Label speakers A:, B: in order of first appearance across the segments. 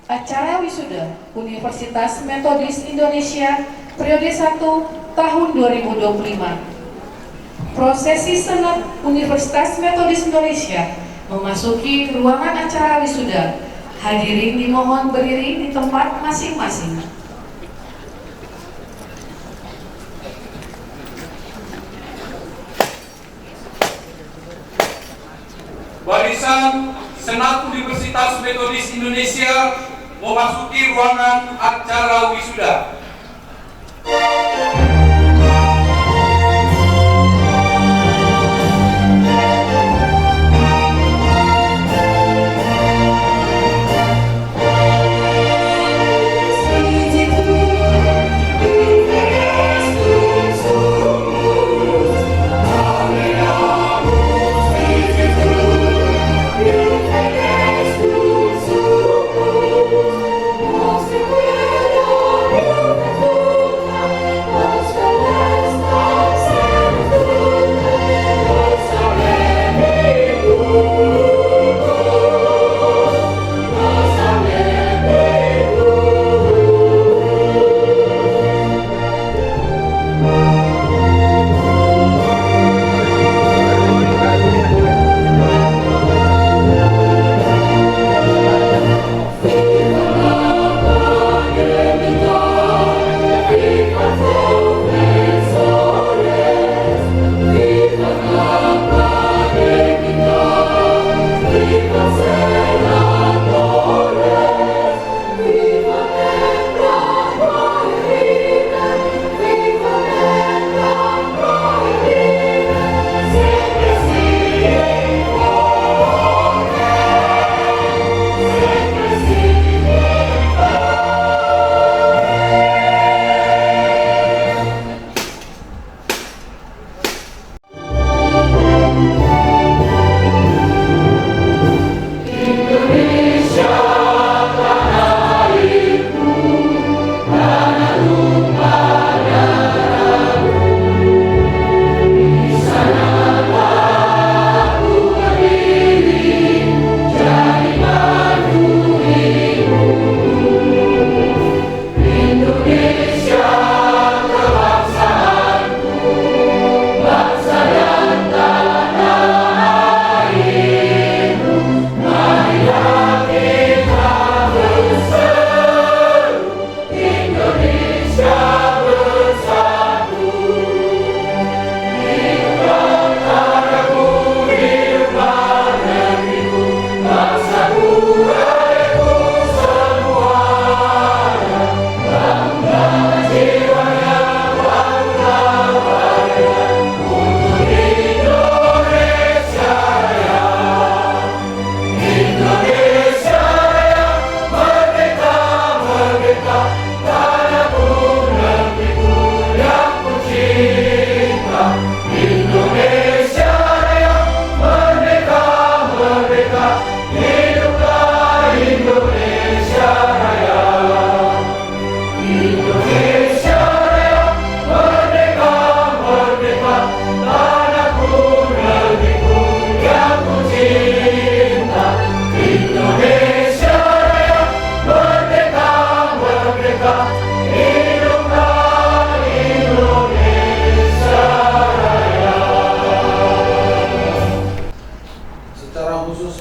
A: Acara wisuda Universitas Metodis Indonesia periode 1 tahun 2025. Prosesi senat Universitas Metodis Indonesia memasuki ruangan acara wisuda. Hadirin dimohon berdiri di tempat masing-masing.
B: Barisan Senat Universitas Metodis Indonesia memasuki ruangan acara wisuda.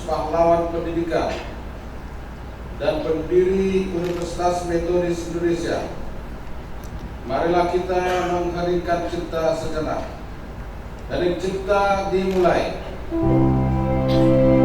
B: Pahlawan pendidikan dan pendiri Universitas Metodis Indonesia, marilah kita mengheringkan cipta sejenak. Dari cipta dimulai.
C: Thank you.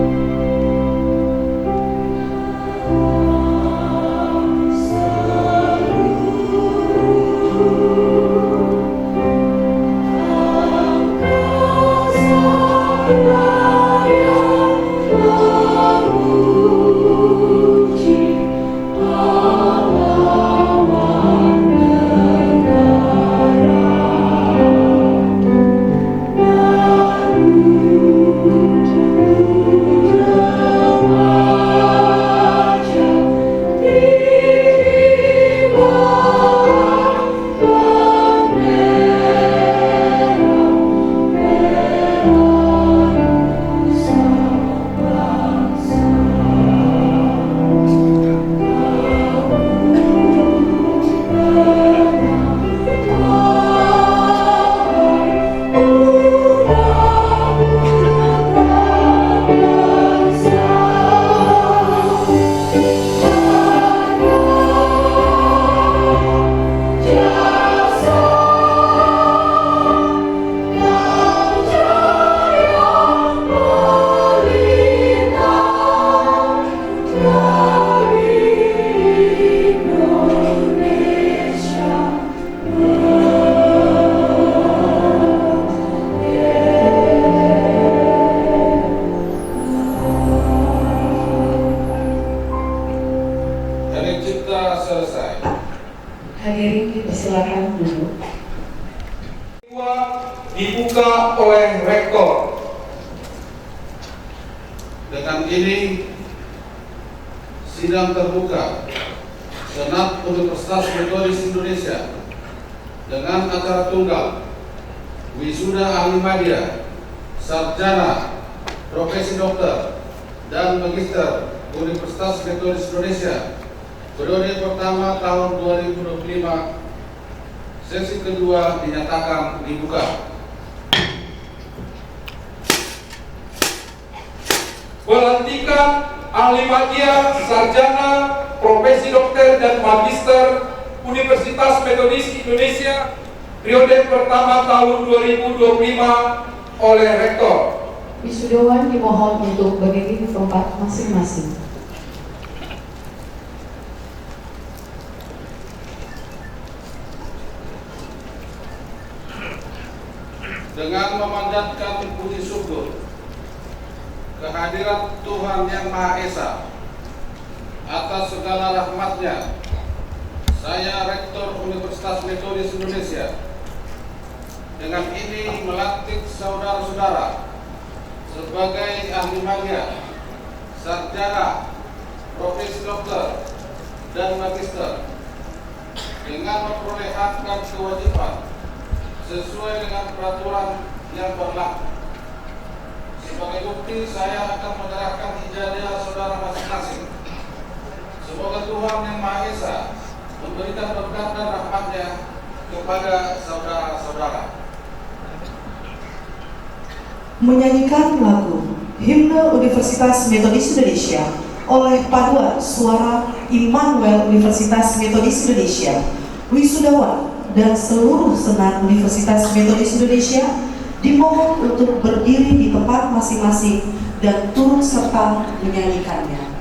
B: Hari Cipta selesai.
A: Hadirin dipersilakan duduk.
C: Dibuka oleh Rektor.
B: Dengan ini, sidang terbuka Senat Universitas Metodis Indonesia dengan acara tunggal wisuda ahli media, sarjana, profesi dokter, dan magister Universitas Metodis Indonesia periode pertama tahun 2025, sesi kedua dinyatakan dibuka.
C: Pelantikan ahli media, sarjana, profesi dokter, dan magister Universitas Metodis Indonesia periode pertama tahun 2025 oleh Rektor.
A: Wisudawan dimohon untuk berdiri di tempat masing-masing.
B: Dengan memanjatkan puji syukur kehadirat Tuhan Yang Maha Esa atas segala rahmat-Nya, saya Rektor Universitas Metodis Indonesia dengan ini melantik saudara-saudara sebagai ahli media, sarjana, profesi dokter, dan magister dengan memperoleh hak dan kewajiban sesuai dengan peraturan yang berlaku. Sebagai bukti, saya akan menyerahkan ijazah saudara masing-masing. Semoga Tuhan Yang Maha Esa memberikan berkat dan rahmat-Nya kepada saudara-saudara.
D: Menyanyikan lagu Himne Universitas Metodis Indonesia oleh paduan suara Immanuel Universitas Metodis Indonesia, wisudawan dan seluruh Senat Universitas Metodis Indonesia dimohon untuk berdiri di tempat masing-masing dan turut serta menyanyikannya.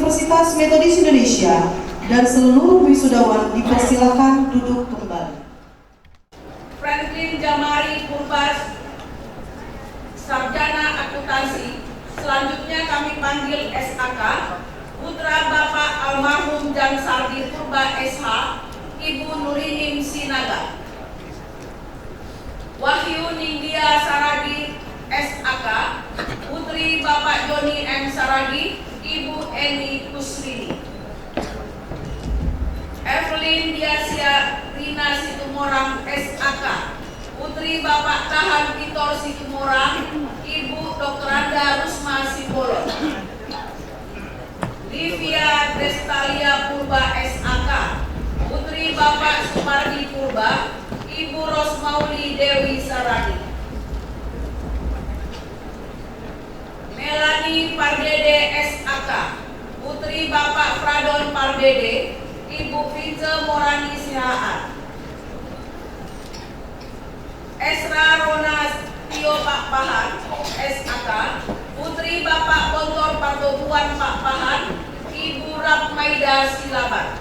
D: Universitas Metodis Indonesia dan seluruh wisudawan dipersilakan duduk kembali.
E: Franklin Jamari Purbas, Sarjana Akuntansi. Selanjutnya kami panggil SAK, putra Bapak almarhum Jan Sardi Purba SH, Ibu Nurinim Sinaga. Wahyu Ninggia Saragi SAK, putri Bapak Joni M Saragi, Ibu Eni Kusrini. Evelyn Diasia Rina Situmorang SAK, putri Bapak Tahan Vitor Situmorang, Ibu Dr. Anda Rusma Simbolon. Livia Destalia Purba SAK, putri Bapak Sumardi Purba, Ibu Rosmauli Dewi Saragi. Melanie Pardede SAK, putri Bapak Pradon Pardede, Ibu Vince Morani Sihaan. Esra Ronas Tio Pak Pahan SAK, putri Bapak Bontor Partobuan Pak Pahan, Ibu Rapmaida Silaban.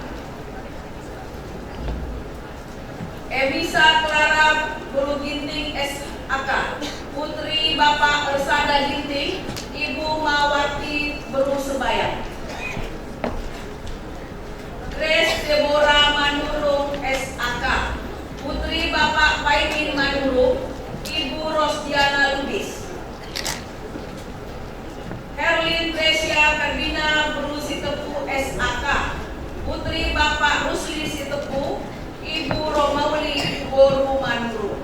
E: Evisa Clara Bulu Ginting SAK, putri Bapak Ersada Ginting, Ibu Mawati Bulu Sebayang. Grace Deborah Manurung SAK, putri Bapak Paimin Manurung, Ibu Rosdiana Lubis. Herlin Tresia Karbina Bru Sitepu SAK, putri Bapak Rusli Sitepu, Ibu Romauli Boru Manurung.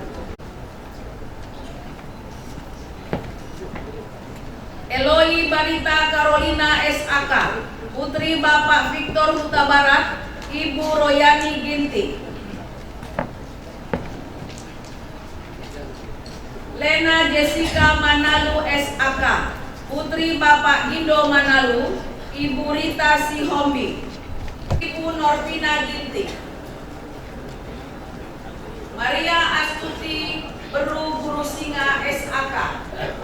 E: Eloi Barita Carolina SAK, putri Bapak Victor Huta Barat, Ibu Royani Ginting. Lena Jessica Manalu SAK, putri Bapak Gindo Manalu, Ibu Rita Sihombi, Ibu Norvina Ginting. Maria Astuti Beru Guru Singa SAK,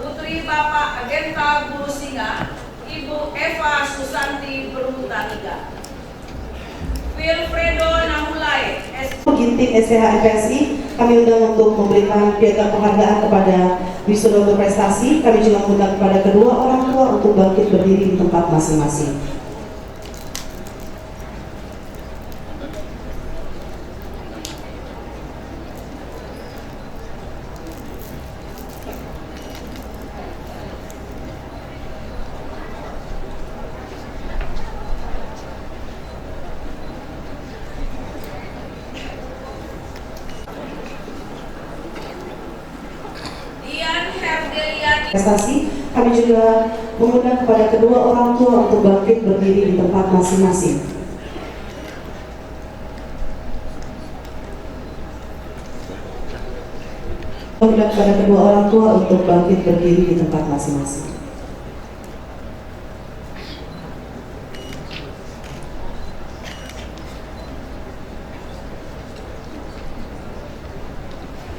E: putri Bapak Agenta Guru Singa, Ibu Eva Susanti Beru Taniga. Wilfredo Namulai
D: Ginting STH FSI, kami undang untuk memberikan piagam penghargaan kepada wisuda berprestasi. Kami juga mengundang kepada kedua orang tua untuk bangkit berdiri di tempat masing-masing. Prestasi, kami juga mengundang kepada kedua orang tua untuk bangkit berdiri di tempat masing-masing. Mengundang kepada kedua orang tua untuk bangkit berdiri di tempat masing-masing.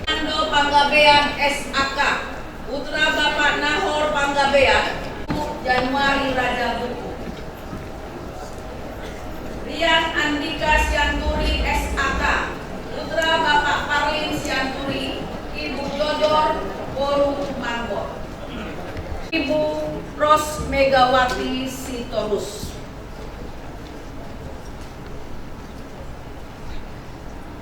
E: Ando Panggabean SAK, putra Bapak Nahor Panggabean, Januari Raja Buku. Rian Andika Sianturi SAK, putra Bapak Parlin Sianturi, Ibu Jodor Boru Mangor. Ibu Ros Megawati Sitorus.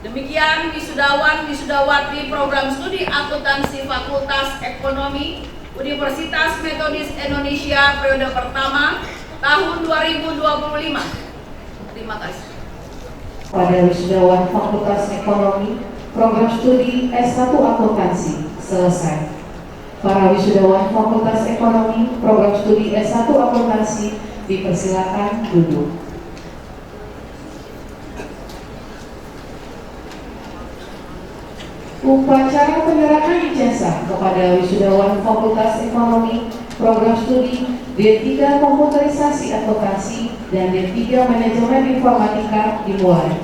E: Demikian wisudawan wisudawati program studi akuntansi Fakultas Ekonomi Universitas Metodis Indonesia periode pertama tahun 2025. Terima kasih.
A: Pada wisudawan Fakultas Ekonomi program studi S1 Akuntansi selesai. Para wisudawan Fakultas Ekonomi program studi S1 Akuntansi dipersilakan duduk. Upacara penyerahan ijazah kepada wisudawan Fakultas Ekonomi program studi D3 Komputerisasi Akuntansi dan D3 Manajemen Informatika dimulai.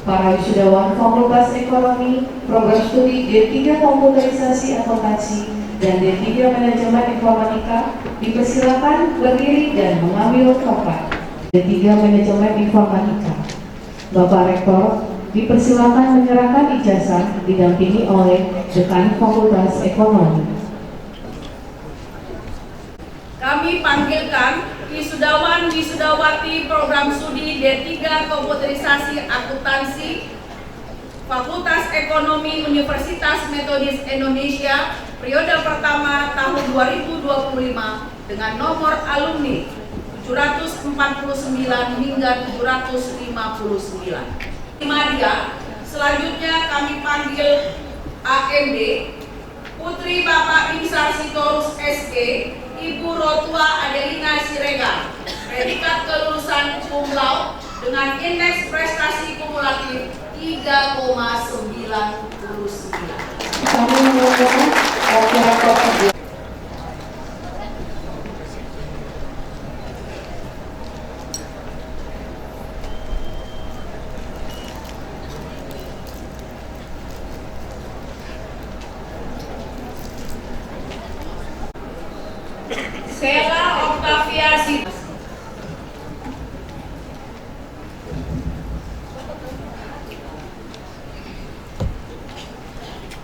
A: Para wisudawan Fakultas Ekonomi program studi D3 Komputerisasi Akuntansi dan D3 Manajemen Informatika dipersilakan berdiri dan mengambil tempat. D3 Manajemen Informatika. Bapak Rektor dipersilakan menyerahkan ijazah didampingi oleh Dekan Fakultas Ekonomi.
E: Kami panggilkan wisudawan wisudawati program studi D3 Komputerisasi Akuntansi Fakultas Ekonomi Universitas Metodis Indonesia periode pertama tahun 2025 dengan nomor alumni 749 hingga 759. Media, selanjutnya kami panggil AMD Putri Bapak Insar Sitorus SE, Ibu Rotua Adelina Siregar, predikat kelulusan cum laude dengan indeks prestasi kumulatif 3,99.
A: Kami mengundang Wakil Rektor kedua.
E: Sela Octavia Sitorus.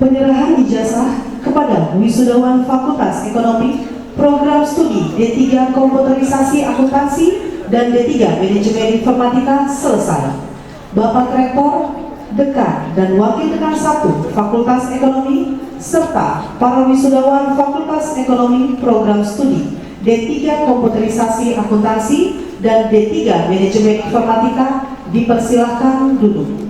D: Penyerahan ijazah kepada wisudawan Fakultas Ekonomi Program Studi D3 Komputerisasi Akuntansi dan D3 Manajemen Informatika selesai. Bapak Rektor, Dekan dan Wakil Dekan 1 Fakultas Ekonomi serta para wisudawan Fakultas Ekonomi Program Studi D3 Komputerisasi Akuntansi dan D3 Manajemen Informatika dipersilahkan duduk.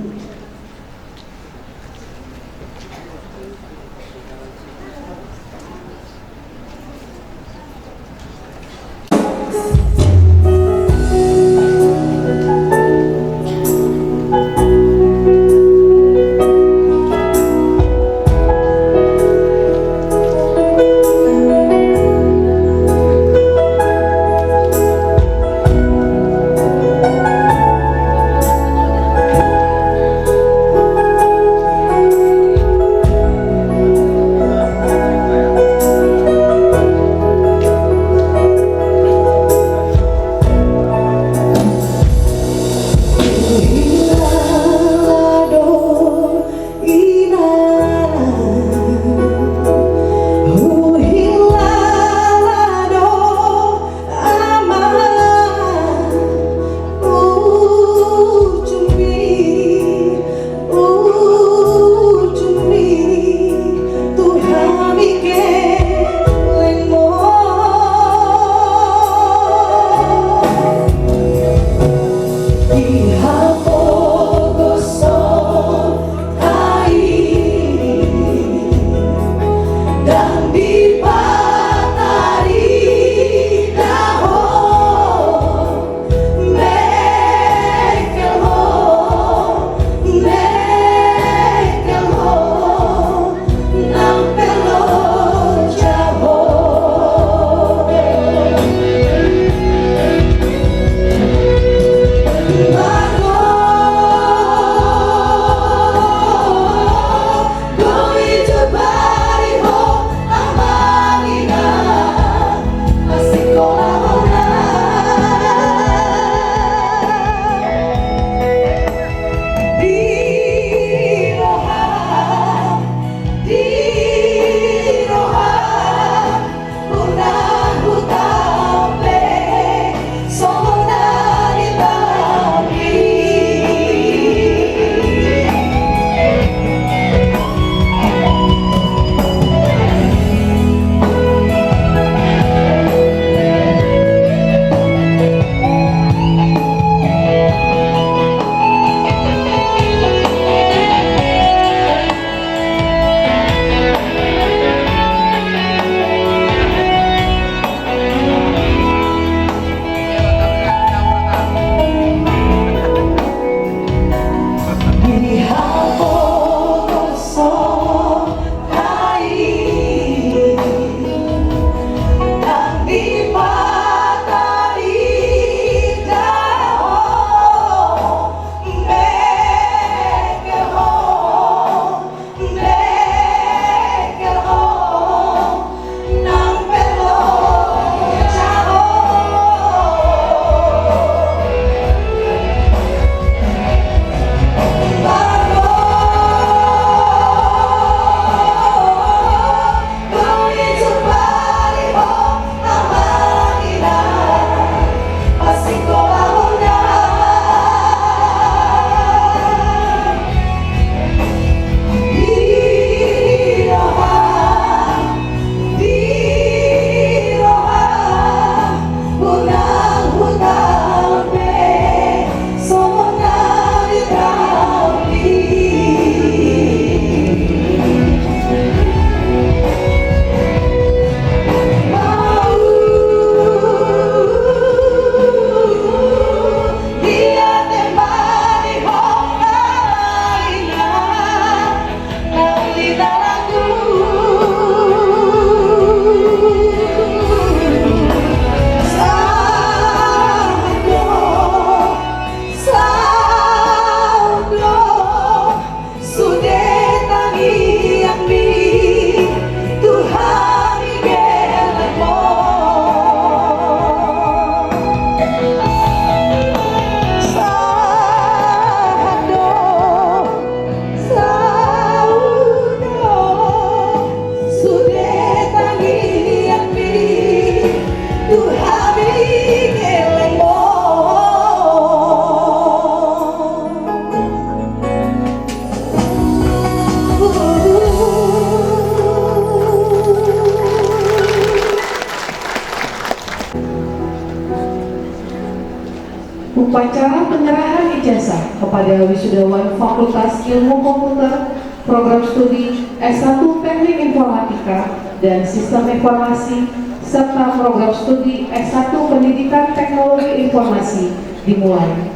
A: Upacara penyerahan ijazah kepada wisudawan Fakultas Ilmu Komputer Program Studi S1 Teknik Informatika dan Sistem Informasi serta Program Studi S1 Pendidikan Teknologi Informasi dimulai.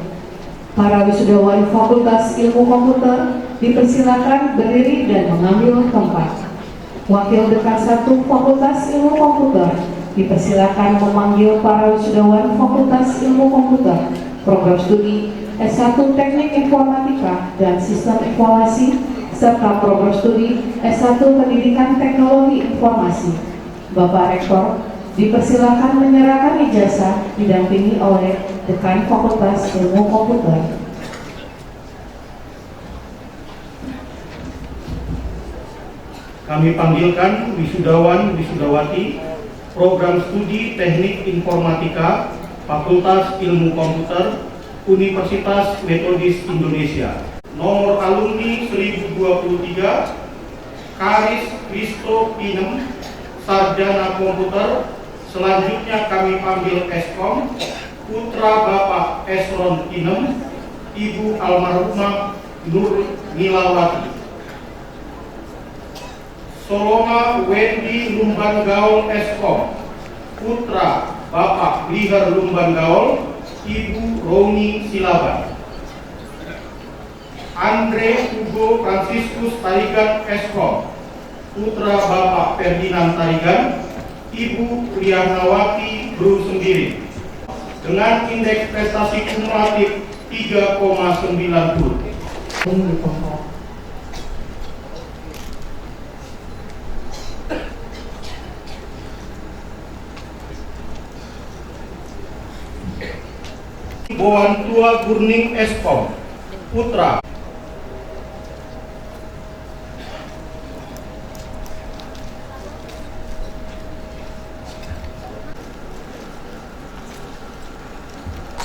A: Para wisudawan Fakultas Ilmu Komputer dipersilakan berdiri dan mengambil tempat. Wakil Dekan 1 Fakultas Ilmu Komputer dipersilakan memanggil para wisudawan Fakultas Ilmu Komputer Program Studi S1 Teknik Informatika dan Sistem Informasi serta Program Studi S1 Pendidikan Teknologi Informasi. Bapak Rektor dipersilakan menyerahkan ijazah didampingi oleh Dekan Fakultas Ilmu Komputer.
F: Kami panggilkan wisudawan wisudawati Program Studi Teknik Informatika Fakultas Ilmu Komputer Universitas Metodis Indonesia. Nomor alumni 1023 Karis Kristo Pinem, Sarjana Komputer. Selanjutnya kami panggil Eskom putra Bapak Esron Pinem, Ibu almarhumah Nur Milawati. Soloma Wendy Lumban Gaul Eskom putra Bapak Liher Lumban Gaul, Ibu Roni Silaban. Andre Hugo Franciscus Tarigan Eskom putra Bapak Ferdinand Tarigan, Ibu Priyanawati Bru Sendiri dengan indeks prestasi kumulatif 3,90. Boan Tua Gurning Eskom putra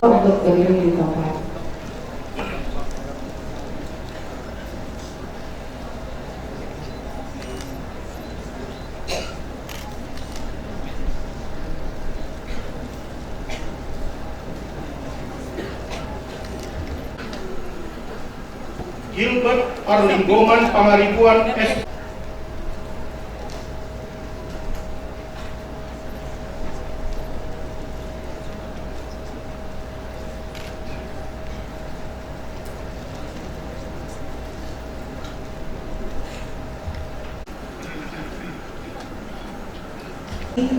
A: Untuk berdiri di tempat.
F: Gilbert Parlinggoman Pangaribuan S.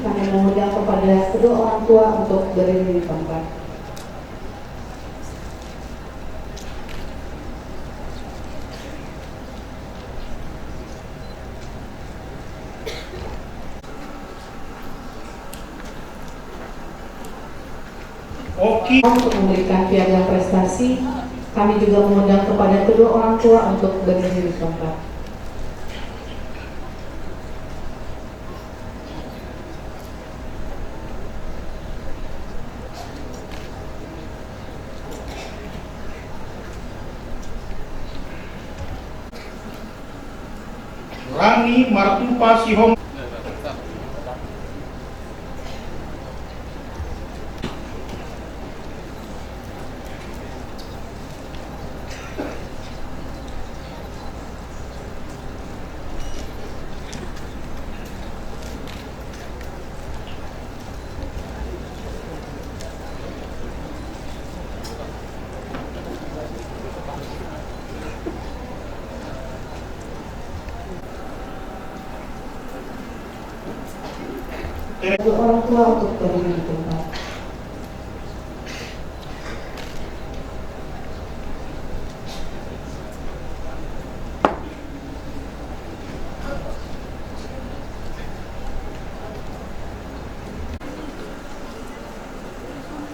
A: Kami mengundang kepada kedua orang tua untuk berdiri di tempat.
F: Oki
A: Untuk memberikan piagam prestasi, kami juga mengundang kepada kedua orang tua untuk berdiri di tempat.
F: Rani Martupa Sihong
A: Kedua orang tua untuk berdiri di tempat.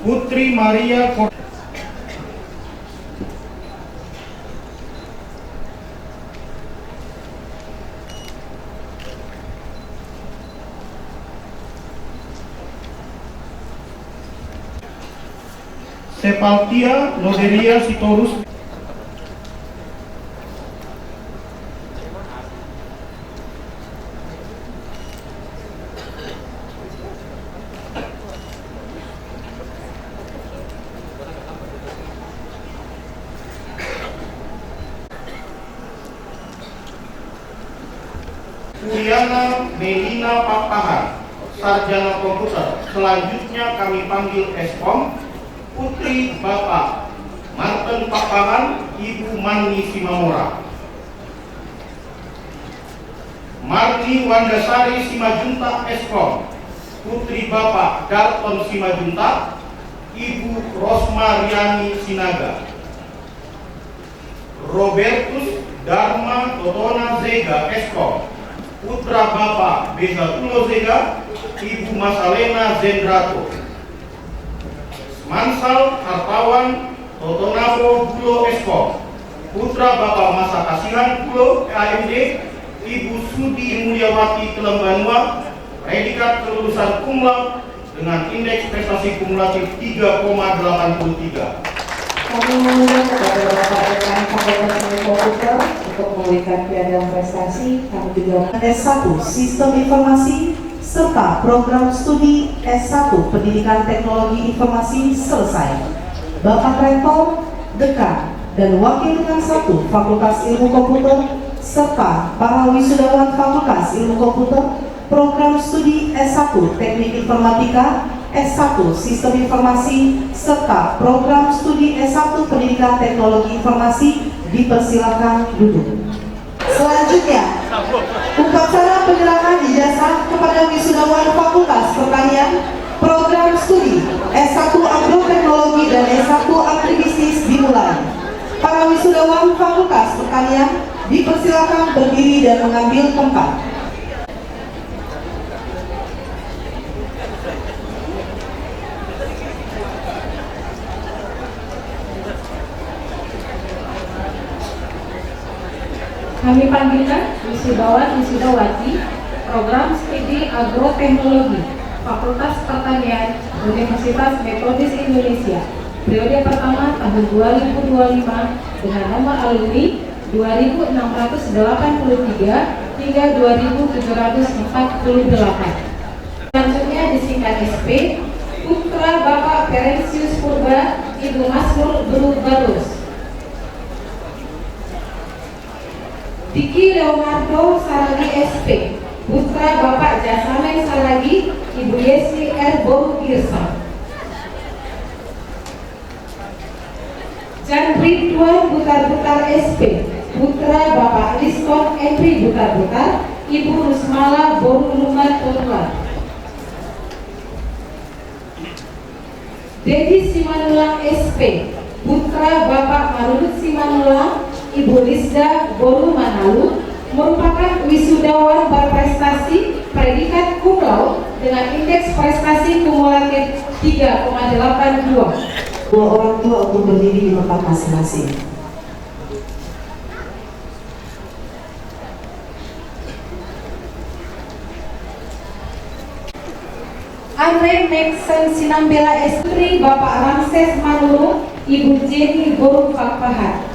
F: Putri Maria Sepaltia Loderia Sitorus Christiana Melina Pakpahan, Sarjana Komputer. Selanjutnya kami panggil Eskom, Putri Bapak Martin Pakpahan, Ibu Mani Simamora. Marni Wandasari Simajunta Eskom, Putri Bapak Dalton Simajunta, Ibu Rosmariani Sinaga. Robertus Dharma Totona Zega Eskom, Putra Bapak Besatulo Zega, Ibu Masalena Zendrato. Mansal Hartawan Totonapo Bulo Eskom, Putra Bapak Masa Kasihan Bulo AMD, Ibu Sudi Mulyawati Kelembanua, predikat kelulusan cum laude dengan indeks prestasi kumulatif 3,83.
A: Kami mengundang kepada Bapak Dekan Fakultas Ilmu Komputer untuk memberikan piagam prestasi. Kami juga
D: S1 Sistem Informasi serta program studi S1 Pendidikan Teknologi Informasi selesai. Bapak Rektor, Dekan, dan Wakil Dekan 1 Fakultas Ilmu Komputer serta para wisudawan Fakultas Ilmu Komputer, program studi S1 Teknik Informatika, S1 Sistem Informasi, serta program studi S1 Pendidikan Teknologi Informasi dipersilakan duduk. Selanjutnya, upacara penyerahan ijazah kepada wisudawan Fakultas Pertanian, program studi S1 Agroteknologi dan S1 Agribisnis dimulai. Para wisudawan Fakultas Pertanian dipersilakan berdiri dan mengambil tempat.
G: Kami panggilkan wisudawan-wisudawati program studi agroteknologi Fakultas Pertanian Universitas Metodis Indonesia periode pertama tahun 2025 dengan nomor alumni 2683 hingga 2748. Selanjutnya disingkat SP, Putra Bapak Ferensius Purba, Ibu Masrul Barus. Diki Leonardo Saragi SP, Putra Bapak Jasamen Saragi, Ibu Yesi R. Boru Girsa. Jan Ridwan Butar-Butar SP, Putra Bapak Liston Entry Butar-Butar, Ibu Rusmala Boru Lumat Turla. Dedi Simanulang SP, Putra Bapak Marunut Simanulang, Ibu Lisda Boru Manalu, merupakan wisudawan berprestasi predikat cum laude dengan indeks prestasi kumulatif 3,82.
D: Dua orang tua untuk berdiri di tempat masing-masing.
G: Andre Maxen Sinambela Estri, Bapak Ramses Manurung, Ibu Jenny Boru Pakpahan.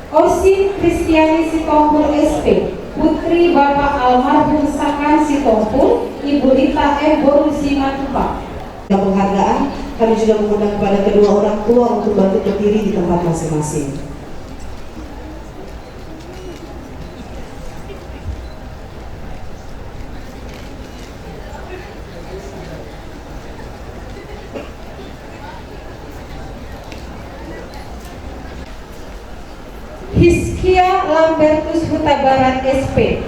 G: Osin Kristiani Sitompul SP, Putri Bapak Almarhum Sakan Sitompul, Ibu Rita M. Boru Simatupang.
D: Yang penghargaan, kami juga mengundang kepada kedua orang tua untuk bantu berdiri di tempat masing-masing.
G: Hiskia Lambertus Huta Barat SP,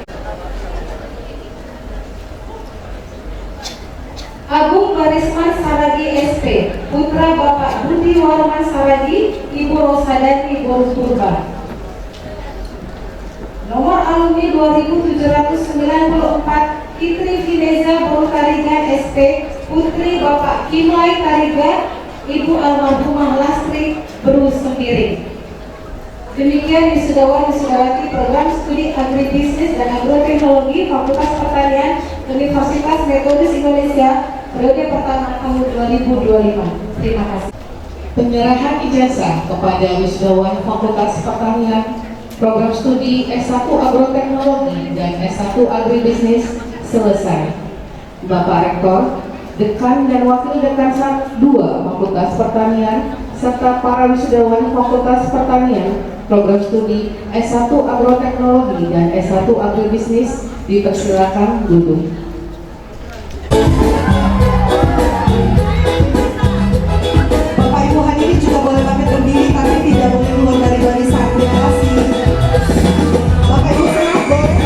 G: Agung Barisman Saragi SP, Putra Bapak Budi Warman Saragi, Ibu Rosadani Boru Purba. Nomor alumni 2794, Fitri Fineza Boru Tarigan SP, Putri Bapak Kimlai Tarigan, Ibu Almarhumah Lastri Beru Sembiring. Demikian wisudawan-wisudawati program studi agribisnis dan agroteknologi Fakultas Pertanian Universitas Metodis Indonesia periode pertama tahun 2025. Terima kasih.
A: penyerahan ijazah kepada wisudawan Fakultas Pertanian, program studi S1 Agroteknologi dan S1 Agribisnis selesai. Bapak Rektor, Dekan dan Wakil Dekan 2 Fakultas Pertanian, serta para wisudawan Fakultas Pertanian program studi S1 Agroteknologi dan S1 Agribisnis. Dipersilakan duduk.
D: Bapak Ibu hadirin juga boleh bangkit berdiri tapi tidak boleh keluar dari barisan. Terima kasih. Bapak Ibu senang boleh.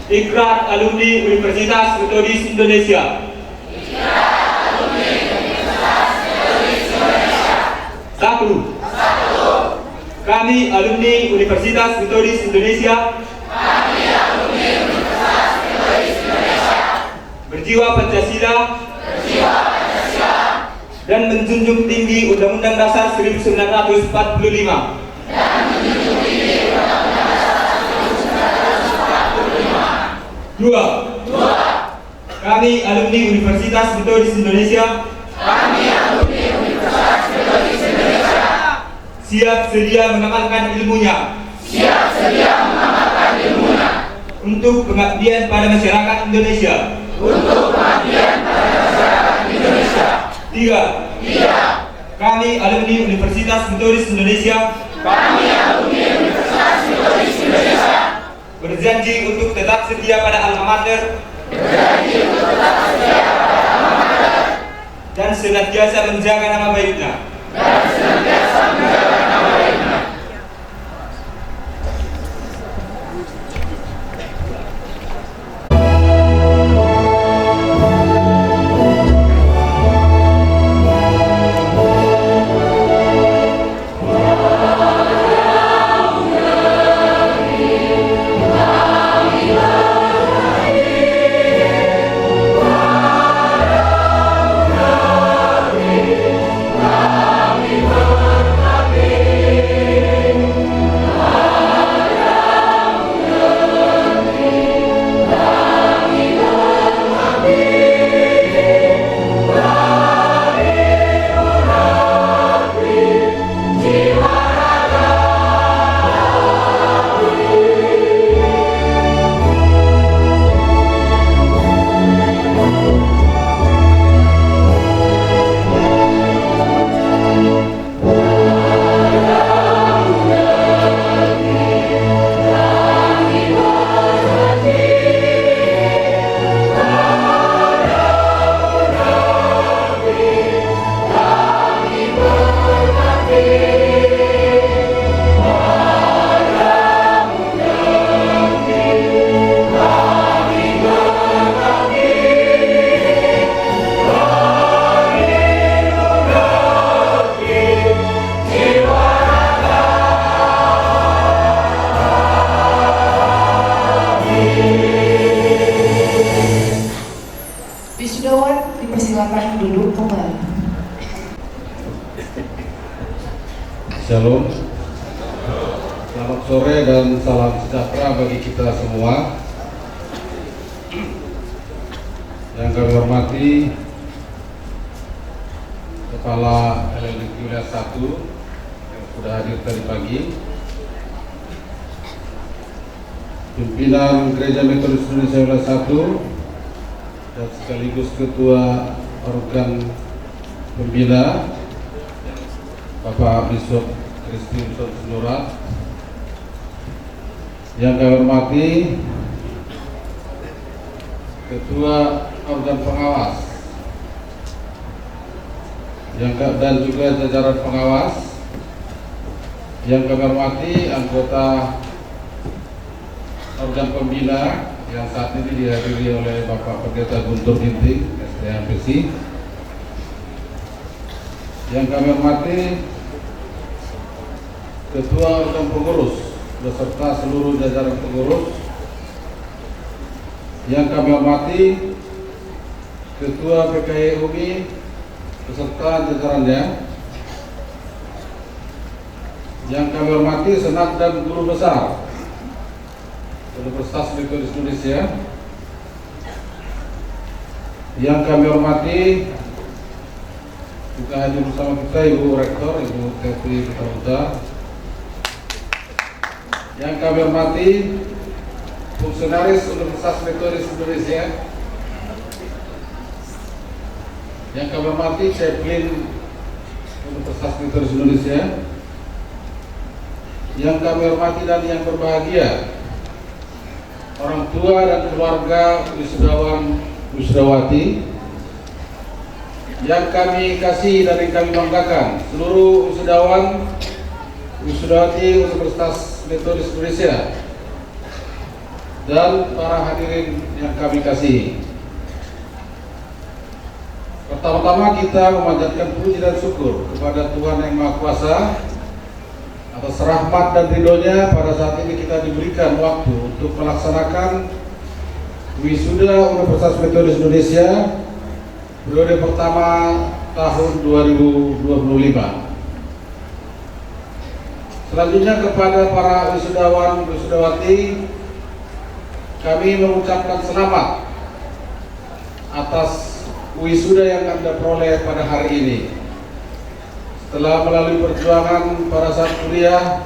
H: Ikrar Alumni Universitas Metodis Indonesia. Satu. Kami alumni Universitas Metodis Indonesia. Berjiwa Pancasila. Dan menjunjung tinggi Undang-Undang Dasar 1945. Dua. Kami alumni Universitas Metodis Indonesia. Siap sedia mengamalkan ilmunya. Untuk pengabdian pada masyarakat Indonesia. Tiga. Kami alumni Universitas Metodis Indonesia. Berjanji untuk tetap setia pada alma mater. Dan senantiasa menjaga nama baiknya.
A: Wisudawan dipersilakan duduk kembali.
B: Shalom. Selamat sore dan salam sejahtera bagi kita semua. Yang kami hormati Kepala LLNQ Wilayah 1 yang sudah hadir tadi pagi, Pimpinan Gereja Metodis Indonesia Wilayah 1 dan sekaligus Ketua Organ Pembina Bapak Bishop Christianson Sinurat. Yang kami hormati Ketua Organ Pengawas dan juga jajaran pengawas. Yang kami hormati anggota Organ Pembina yang saat ini dihadiri oleh Bapak Pendeta Guntur Ginting, SDMPC. Yang kami hormati Ketua Organ Pengurus beserta seluruh jajaran pengurus. Yang kami hormati Ketua PKI UMI beserta jajarannya. Yang kami hormati Senat dan Guru Besar Universitas Metodis Indonesia. Yang kami hormati juga hadir bersama kita Ibu Rektor, Ibu Tevi Putahuta. Yang kami hormati fungsionaris Universitas Metodis Indonesia. Yang kami hormati Chaplain Universitas Metodis Indonesia. Yang kami hormati dan yang berbahagia orang tua dan keluarga wisudawan wisudawati yang kami kasih dan yang kami banggakan, seluruh wisudawan wisudawati Universitas Metodis Indonesia dan para hadirin yang kami kasihi. Pertama-tama kita memanjatkan puji dan syukur kepada Tuhan Yang Maha Kuasa atas rahmat dan ridhonya pada saat ini kita diberikan waktu untuk melaksanakan wisuda Universitas Metodis Indonesia periode pertama tahun 2025. Selanjutnya kepada para wisudawan wisudawati, kami mengucapkan selamat atas wisuda yang Anda peroleh pada hari ini. Setelah melalui perjuangan pada saat kuliah,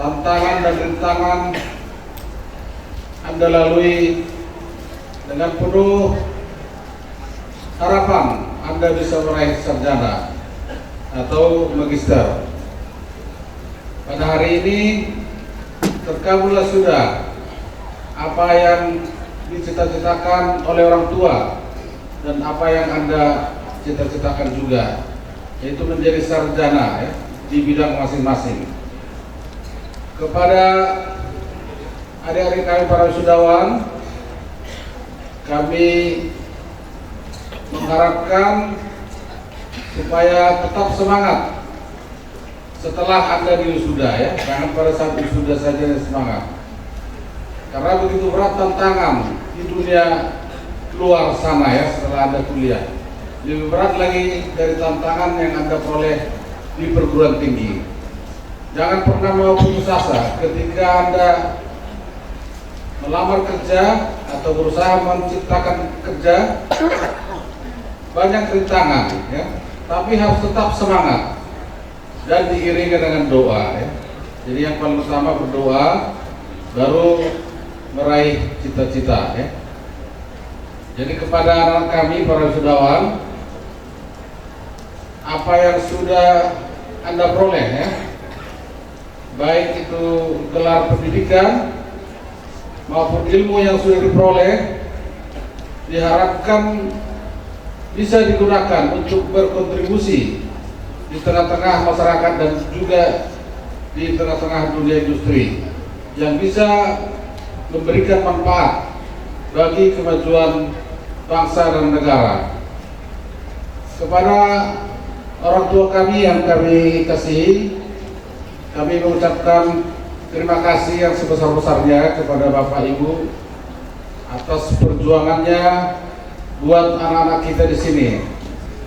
B: tantangan dan rintangan Anda lalui dengan penuh harapan Anda bisa meraih sarjana atau magister. Pada hari ini terkabullah sudah apa yang dicita-citakan oleh orang tua dan apa yang Anda cita-citakan juga, yaitu menjadi sarjana di bidang masing-masing. Kepada adik-adik kami para wisudawan, kami mengharapkan supaya tetap semangat setelah Anda diwisuda, jangan pada saat wisuda saja semangat. Karena begitu berat tantangan di dunia luar sana setelah Anda kuliah. Lebih berat lagi dari tantangan yang Anda peroleh di perguruan tinggi. Jangan pernah mau putus asa ketika Anda melamar kerja atau berusaha menciptakan kerja. Banyak rintangan, tapi harus tetap semangat dan diiringi dengan doa. Jadi yang paling utama berdoa, baru meraih cita-cita. Jadi kepada anak kami para wisudawan, apa yang sudah Anda peroleh, baik itu gelar pendidikan maupun ilmu yang sudah diperoleh, diharapkan bisa digunakan untuk berkontribusi di tengah-tengah masyarakat dan juga di tengah-tengah dunia industri yang bisa memberikan manfaat bagi kemajuan bangsa dan negara. Kepada orang tua kami yang kami kasihi, kami mengucapkan terima kasih yang sebesar-besarnya kepada Bapak Ibu atas perjuangannya buat anak-anak kita di sini,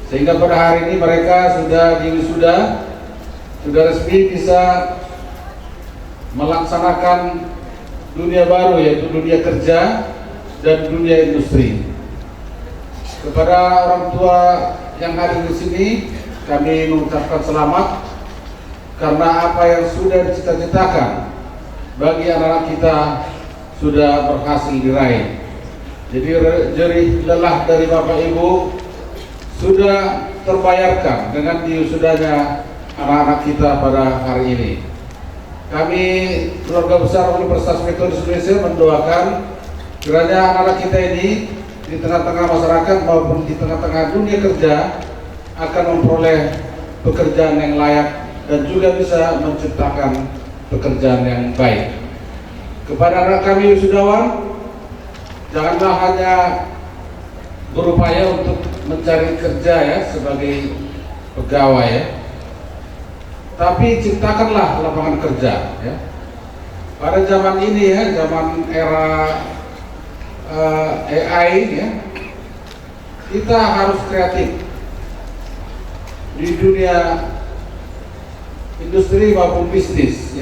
B: sehingga pada hari ini mereka sudah diwisuda, sudah resmi bisa melaksanakan dunia baru, yaitu dunia kerja dan dunia industri. Kepada orang tua yang hadir di sini, kami mengucapkan selamat karena apa yang sudah dicita-citakan bagi anak-anak kita sudah berhasil diraih. Jadi jerih lelah dari Bapak Ibu sudah terbayarkan dengan diwisudanya anak-anak kita pada hari ini. Kami keluarga besar Universitas Metodis Indonesia mendoakan kiranya anak-anak kita ini di tengah-tengah masyarakat maupun di tengah-tengah dunia kerja akan memperoleh pekerjaan yang layak dan juga bisa menciptakan pekerjaan yang baik. Kepada anak kami wisudawan, janganlah hanya berupaya untuk mencari kerja sebagai pegawai, tapi ciptakanlah lapangan kerja. Pada zaman ini zaman era AI, kita harus kreatif di dunia industri maupun bisnis.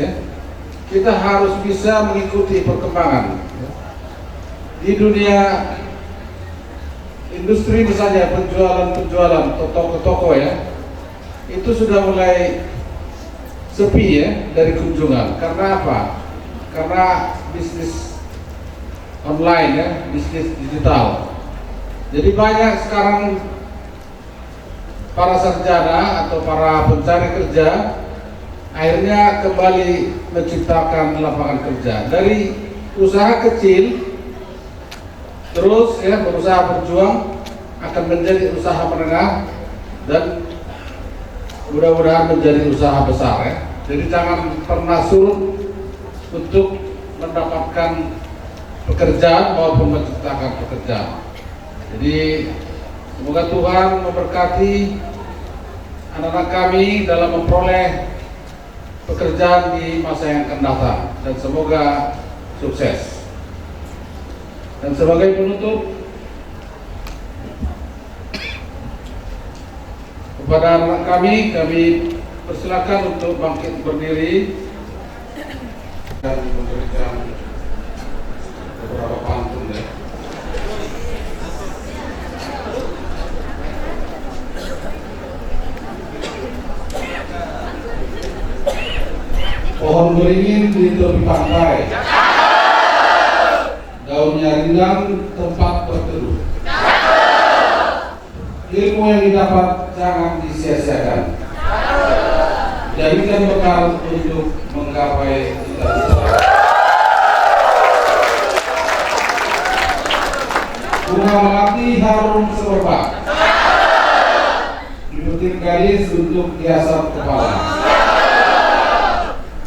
B: Kita harus bisa mengikuti perkembangan. Di dunia industri misalnya penjualan ke toko itu sudah mulai sepi dari kunjungan. Karena apa? Karena bisnis online bisnis digital. Jadi banyak sekarang para sarjana atau para pencari kerja akhirnya kembali menciptakan lapangan kerja dari usaha kecil, terus berusaha berjuang akan menjadi usaha menengah dan mudah-mudahan menjadi usaha besar. Jadi jangan pernah surut untuk mendapatkan pekerjaan maupun menciptakan pekerjaan. Jadi semoga Tuhan memberkati anak-anak kami dalam memperoleh pekerjaan di masa yang akan datang, dan semoga sukses. Dan sebagai penutup, kepada anak kami persilakan untuk bangkit berdiri dan memberikan beberapa pantun ya. Pohon beringin di tepi pantai, daunnya rindang tempat berteduh. Ilmu yang didapat jangan disia-siakan. Jadikan bekal untuk menggapai cita-cita. Bunga melati harum semerbak, dipetik gadis untuk hiasan kepala.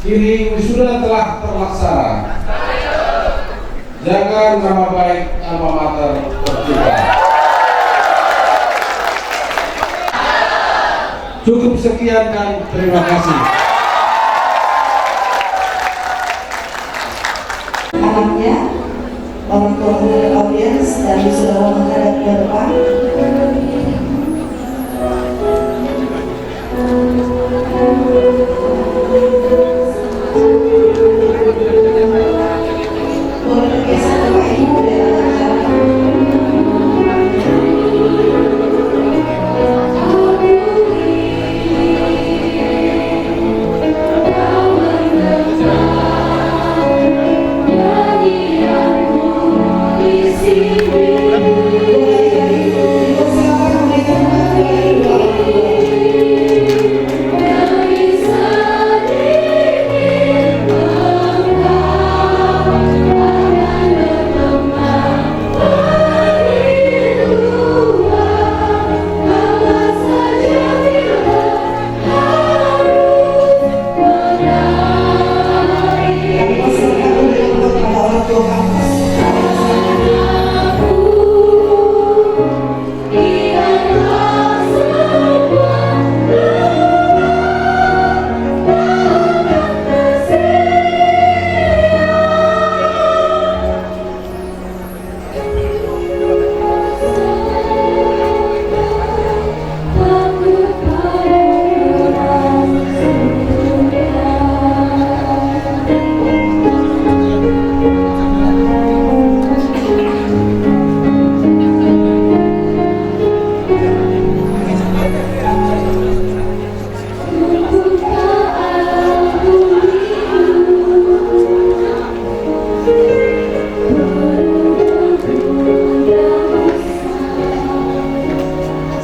B: Kini wisuda telah terlaksana. Jaga nama baik alma mater tercinta. Cukup sekian dan terima kasih.
D: Anaknya, orang tua dari audiens dan wisudawan menghadap ke depan. Boleh bergeser ke Pak Ibu dari arah jalan.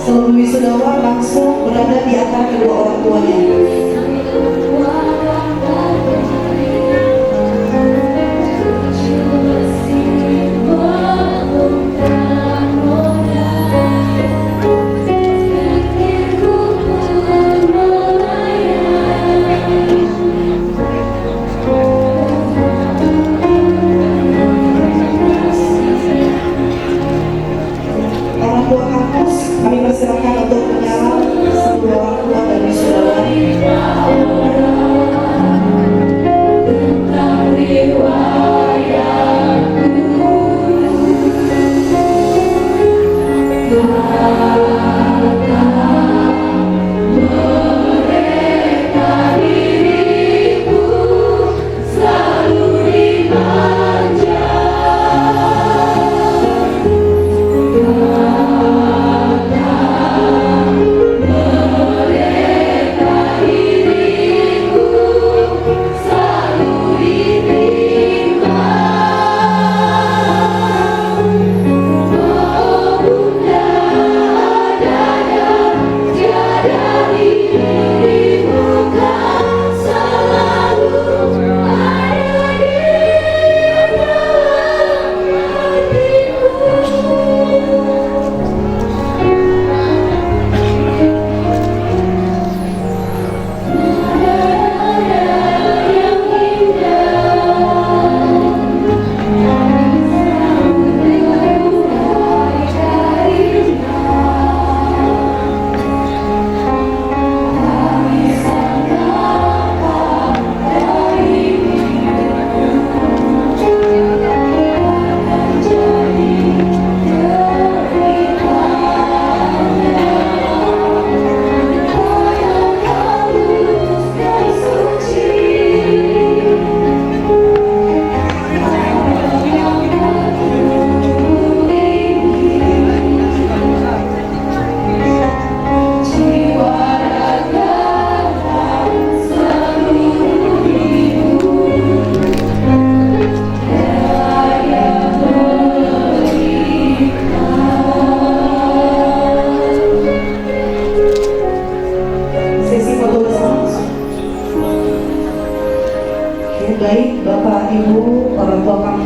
D: Seluruh wisudawan langsung berada di antara kedua orang tuanya. Orang tua kampus, kami persilakan untuk menyalak seluruh orang tua dan wisudawan.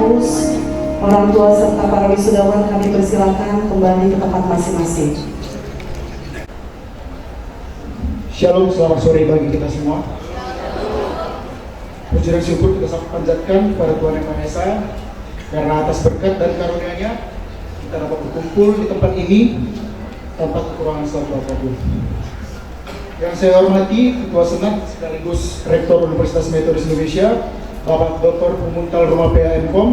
D: kampus, orang tua serta para wisudawan kami persilakan kembali ke tempat masing-masing.
I: Shalom, selamat sore bagi kita semua. Puji dan syukur kita panjatkan kepada Tuhan Yang Maha Esa karena atas berkat dan karunia-Nya kita dapat berkumpul di tempat ini tanpa kekurangan suatu apapun. Yang saya hormati Ketua Senat sekaligus Rektor Universitas Metodis Indonesia, Bapak Dr. Pemuntal Rumah PAM.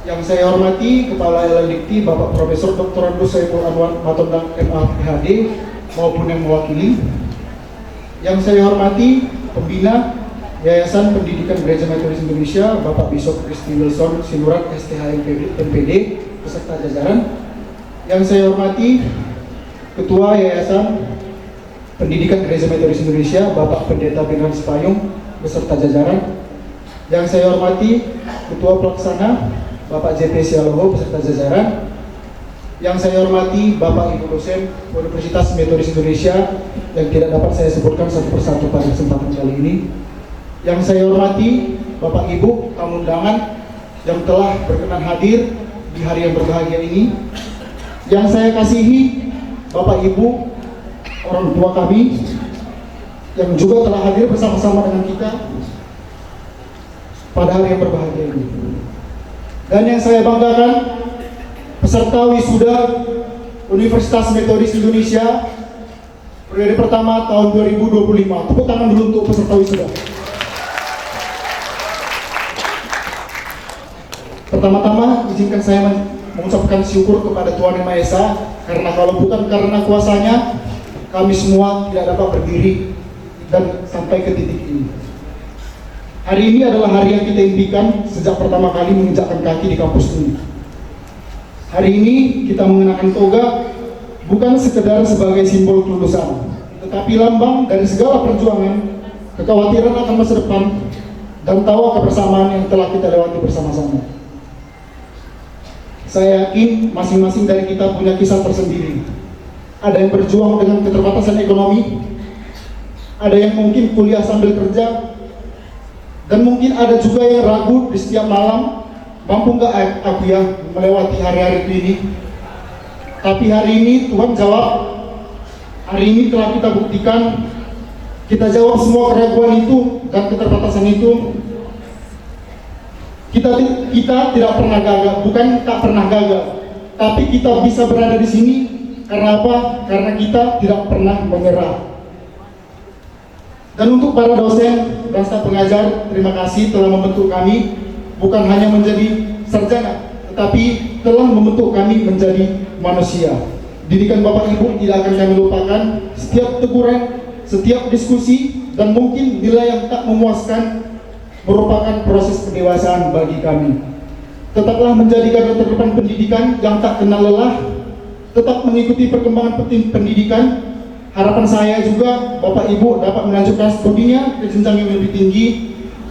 I: Yang saya hormati Kepala LLDikti Bapak Profesor Dr. Andus Saiful Anwar Matondang MA PhD maupun yang mewakili. Yang saya hormati Pembina Yayasan Pendidikan Gereja Metodis Indonesia Bapak Bishop Kristi Wilson Sinurat STH MPD beserta jajaran. Yang saya hormati Ketua Yayasan Pendidikan Gereja Metodis Indonesia Bapak Pendeta Benran Sepayung beserta jajaran. Yang saya hormati Ketua Pelaksana Bapak JP Sialoho beserta jajaran. Yang saya hormati Bapak Ibu dosen Universitas Metodis Indonesia yang tidak dapat saya sebutkan satu persatu pada kesempatan kali ini. Yang saya hormati Bapak Ibu tamu undangan yang telah berkenan hadir di hari yang berbahagia ini. Yang saya kasihi Bapak Ibu orang tua kami yang juga telah hadir bersama-sama dengan kita pada hari yang berbahagia ini. Dan yang saya banggakan peserta wisuda Universitas Metodis Indonesia periode pertama tahun 2025. Tepuk tangan dulu untuk peserta wisuda. Pertama-tama izinkan saya mengucapkan syukur kepada Tuhan Yang Maha Esa karena kalau bukan karena kuasanya kami semua tidak dapat berdiri dan sampai ke titik ini. Hari ini adalah hari yang kita impikan sejak pertama kali menginjakkan kaki di kampus ini. Hari ini kita mengenakan toga bukan sekedar sebagai simbol kelulusan, tetapi lambang dari segala perjuangan, kekhawatiran akan masa depan, dan tawa kebersamaan yang telah kita lewati bersama-sama. Saya yakin masing-masing dari kita punya kisah tersendiri. Ada yang berjuang dengan keterbatasan ekonomi, ada yang mungkin kuliah sambil kerja, dan mungkin ada juga yang ragu di setiap malam, mampu nggak aku ya melewati hari-hari ini. Tapi hari ini Tuhan jawab, hari ini telah kita buktikan, kita jawab semua keraguan itu dan keterbatasan itu. Kita tidak pernah gagal, bukan tak pernah gagal, tapi kita bisa berada di sini. Karena apa? Karena kita tidak pernah menyerah. Dan untuk para dosen dan staf pengajar, terima kasih telah membentuk kami bukan hanya menjadi sarjana, tetapi telah membentuk kami menjadi manusia. Didikan Bapak Ibu tidak akan kami lupakan. Setiap teguran, setiap diskusi, dan mungkin nilai yang tak memuaskan merupakan proses pendewasaan bagi kami. Tetaplah menjadi garda terdepan pendidikan yang tak kenal lelah, tetap mengikuti perkembangan pendidikan. Harapan saya juga Bapak Ibu dapat melanjutkan studinya ke jenjang yang lebih tinggi,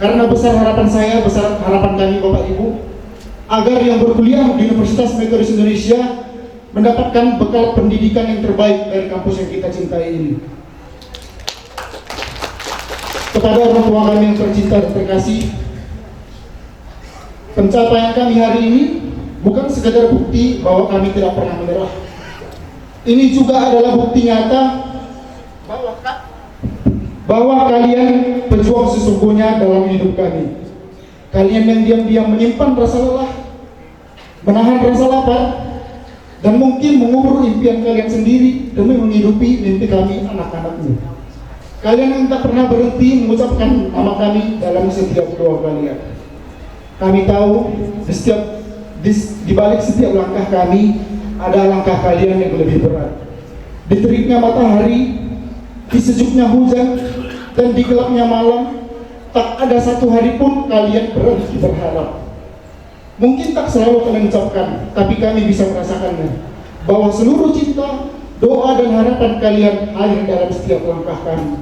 I: karena besar harapan saya, besar harapan kami Bapak Ibu, agar yang berkuliah di Universitas Metodis Indonesia mendapatkan bekal pendidikan yang terbaik dari kampus yang kita cintai ini. Kepada orang tua kami yang tercinta dan terkasih, pencapaian kami hari ini bukan sekadar bukti bahwa kami tidak pernah menyerah. Ini juga adalah bukti nyata bahwa kalian pejuang sesungguhnya dalam hidup kami. Kalian yang diam-diam menyimpan rasa lelah, menahan rasa lapar, dan mungkin mengubur impian kalian sendiri demi menghidupi mimpi kami anak-anakmu. Kalian yang tak pernah berhenti mengucapkan nama kami dalam setiap doa kalian. Kami tahu di balik setiap langkah kami ada langkah kalian yang lebih berat. Di teriknya matahari, di sejuknya hujan, dan di gelapnya malam, tak ada satu hari pun kalian berhenti berharap. Mungkin tak selalu kalian ucapkan, tapi kami bisa merasakannya, bahwa seluruh cinta, doa, dan harapan kalian hadir dalam setiap langkah kami.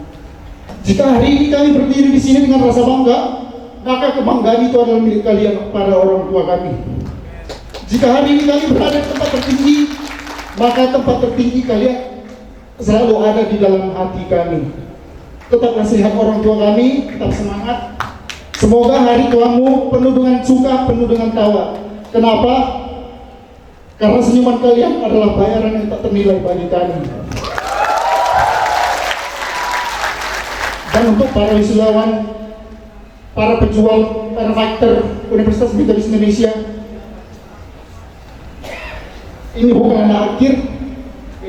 I: Jika hari ini kami berdiri di sini dengan rasa bangga, maka kebanggaan itu adalah milik kalian, para orang tua kami. Jika hari ini kami berada di tempat tertinggi, maka tempat tertinggi kalian selalu ada di dalam hati kami. Tetaplah sehat orang tua kami, tetap semangat. Semoga hari tuamu penuh dengan suka, penuh dengan tawa. Kenapa? Karena senyuman kalian adalah bayaran yang tak ternilai bagi kami. Dan untuk para wisudawan, para pejuang, para fighter Universitas Metodis Indonesia, ini bukanlah akhir,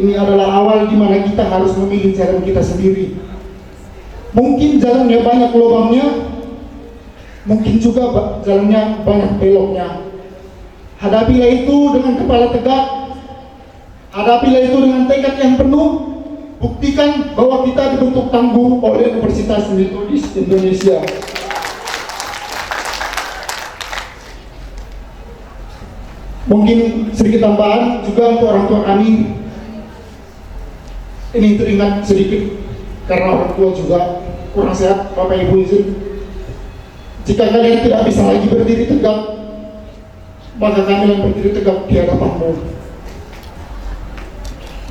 I: ini adalah awal di mana kita harus memilih jalan kita sendiri. Mungkin jalannya banyak lubangnya, mungkin juga jalannya banyak beloknya. Hadapilah itu dengan kepala tegak, hadapilah itu dengan tekad yang penuh. Buktikan bahwa kita dibentuk tangguh oleh Universitas Metodis Indonesia. Mungkin sedikit tambahan juga untuk orang tua kami. Ini teringat sedikit karena orang tua juga kurang sehat, Bapak Ibu izin. Jika kalian tidak bisa lagi berdiri tegak, maka kami yang berdiri tegak di hadapanmu.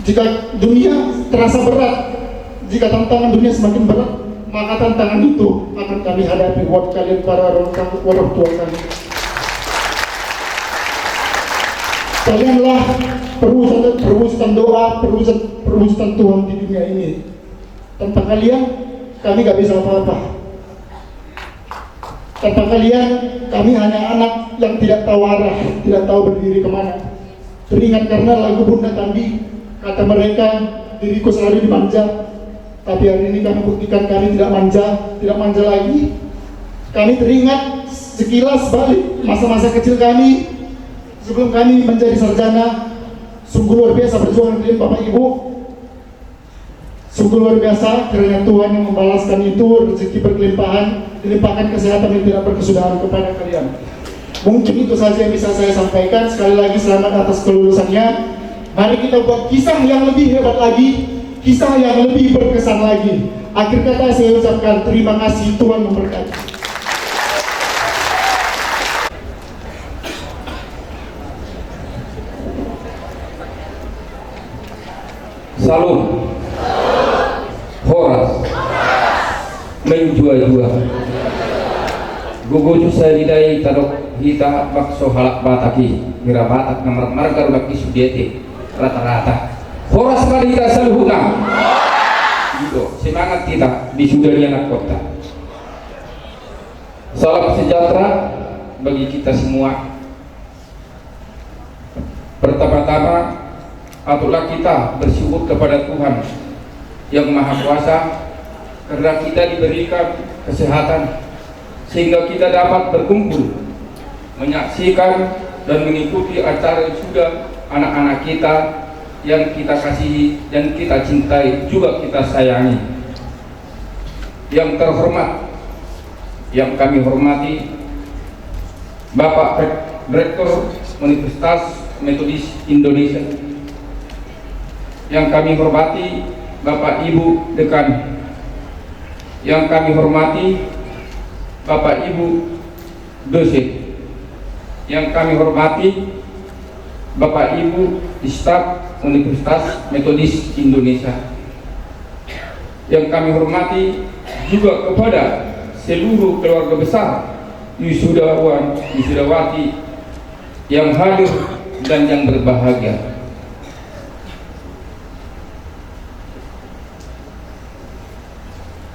I: Jika dunia terasa berat, jika tantangan dunia semakin berat, maka tantangan itu akan kami hadapi buat kalian para orang tua kami. Kalianlah perwujudan doa, perwujudan Tuhan di dunia ini. Tanpa kalian, kami gak bisa apa-apa. Tanpa kalian, kami hanya anak yang tidak tahu arah, tidak tahu berdiri kemana. Teringat karena lagu Bunda Tandi, kata mereka, diriku selalu dimanja. Tapi hari ini kami buktikan kami tidak manja lagi. Kami teringat sekilas balik masa-masa kecil kami sebelum kami menjadi sarjana. Sungguh luar biasa perjuangan kalian Bapak Ibu. Sungguh luar biasa kiranya Tuhan yang membalaskan itu, rezeki berkelimpahan, dilimpahkan kesehatan yang tidak berkesudahan kepada kalian. Mungkin itu saja yang bisa saya sampaikan. Sekali lagi selamat atas kelulusannya. Mari kita buat kisah yang lebih hebat lagi, kisah yang lebih berkesan lagi. Akhir kata saya ucapkan terima kasih, Tuhan memberkati.
C: Salam. Horas. Menjua-jua. Gugu saya didai tadok hita bakso halak bataki. Mira batak nomor marga rudak isudiete. Rata-rata horas kali kita selalu hutang gitu, semangat kita di sudahnya anak kota. Salam sejahtera bagi kita semua. Pertama-tama patutlah kita bersyukur kepada Tuhan yang Maha Kuasa karena kita diberikan kesehatan sehingga kita dapat berkumpul menyaksikan dan mengikuti acara yang sudah anak-anak kita yang kita kasihi dan kita cintai, juga kita sayangi. Yang terhormat, yang kami hormati Bapak Rektor Universitas Metodis Indonesia, yang kami hormati Bapak Ibu Dekan, yang kami hormati Bapak Ibu dosen, yang kami hormati Bapak Ibu staf Universitas Metodis Indonesia, yang kami hormati juga kepada seluruh keluarga besar wisudawan wisudawati yang hadir dan yang berbahagia.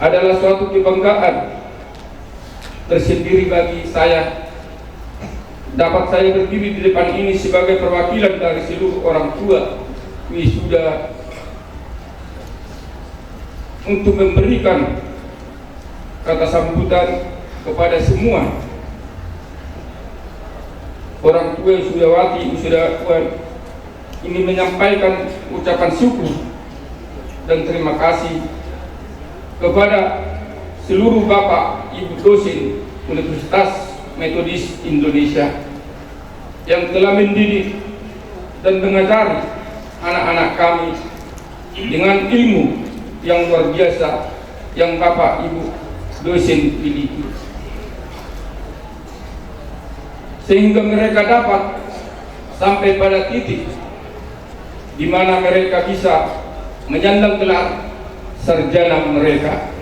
C: Adalah suatu kebanggaan tersendiri bagi saya dapat saya berdiri di depan ini sebagai perwakilan dari seluruh orang tua wisuda untuk memberikan kata sambutan kepada semua orang tua wisudawati wisudawan ini, menyampaikan ucapan syukur dan terima kasih kepada seluruh Bapak Ibu dosen Universitas Metodis Indonesia yang telah mendidik dan mengajari anak-anak kami dengan ilmu yang luar biasa yang Bapak Ibu dosen miliki, sehingga mereka dapat sampai pada titik di mana mereka bisa menyandang gelar sarjana mereka.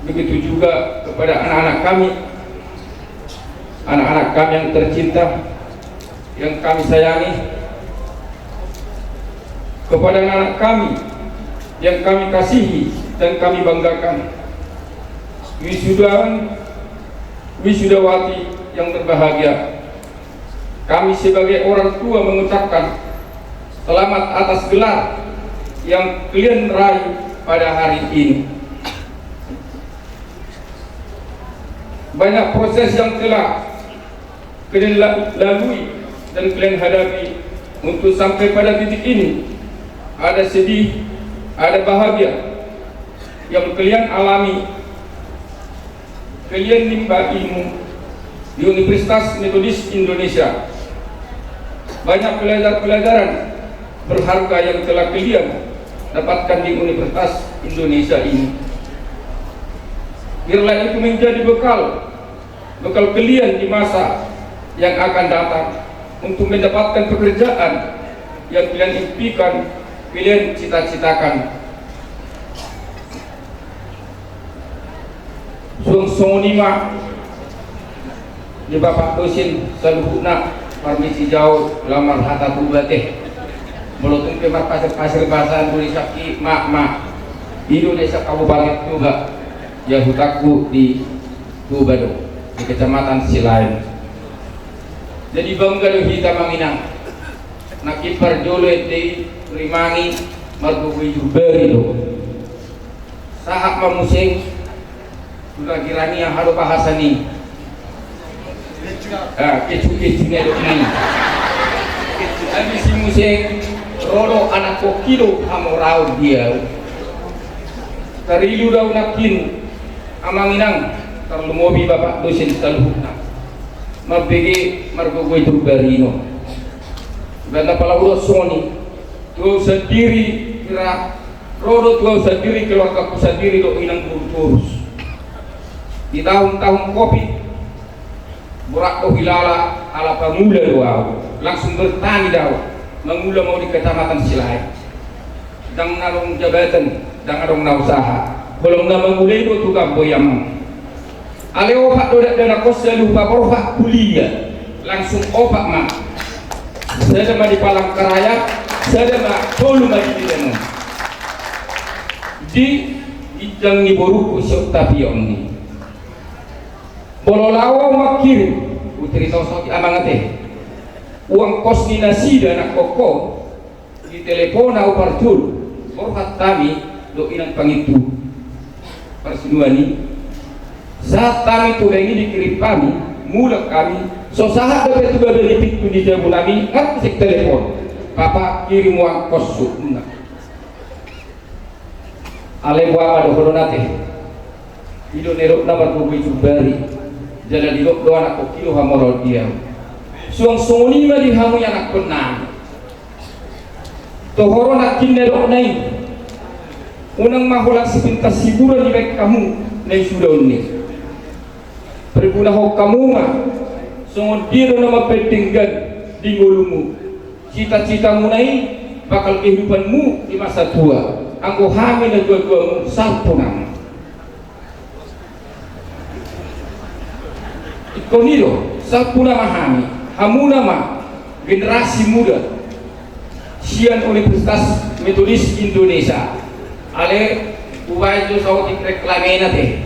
C: Begitu juga kepada anak-anak kami yang tercinta, yang kami sayangi, kepada anak kami yang kami kasihi dan kami banggakan, wisudawan, wisudawati yang berbahagia. Kami sebagai orang tua mengucapkan selamat atas gelar yang kalian raih pada hari ini. Banyak proses yang telah kalian lalui dan kalian hadapi untuk sampai pada titik ini. Ada sedih, ada bahagia yang kalian alami. Kalian nimba ilmu di Universitas Metodis Indonesia. Banyak pelajaran berharga yang telah kalian dapatkan di Universitas Indonesia ini. Biarlah itu menjadi bekal kalian di masa yang akan datang untuk mendapatkan pekerjaan yang kalian impikan, kalian cita-citakan. Sonima di Bapak dosen Saluhuna permisi jauh lamar hata bubate melutun ke pasir bahasa Indonesia Indonesia Kabupaten juga ya hutaku di Tubado di Kecamatan Silain. Jadi bangga lo kita manginang nakipar jole di Rimangi margubui juberi lo sahak mamusing sudah kirani yang harus bahasa ni kecu-kecu ni habis si musing rolo anak kokilo hamorau dia karilu daw nakin amanginang terlumobi Bapak dosen Saluhuna mabigi margogoy turbarino banda pala ulo soni tuaw sendiri kira rodo tuaw sendiri keluarga ku sendiri do inang turus di tahun-tahun Covid burak do hilala ala pamula doaw langsung bertani daw mangula mau di Kecamatan Silain dang narong jabatan dang narong nausaha belum na mangulay do tukang boyam ale opak do dana kosa lupa porfa kuliah langsung opak mah saya ma di Palangkaraya saya ma tolu ma di dana di ijang ni boruku syok tapion ni bololawa makirim putri tosok amangate uang kos ni nasi dan koko di telepon au partul porfa tami do inang pangitu persedua ni saat kami tuh ini dikirim kami mulak kami so saat dapat juga dari pintu di jamu kami nggak bisa telepon papa kirim uang kos enggak ale buah pada koronate ido nerok nama kubu jubari jalan di do anak kokilo hamorol dia suang soni ma di hamu yang nak penang tohoro nak kinerok nai unang maholang sepintas hiburan di baik kamu nai sudah ini perguna ho kamu mah songon diro nama pentinggan di ngolumu cita-citamu nai bakal kehidupanmu di masa tua anggo hamil dan dua-duamu sampunang ikonilo sampuna mahami hamuna mah generasi muda sian Universitas Metodis Indonesia ale ubai jo sawo reklamena teh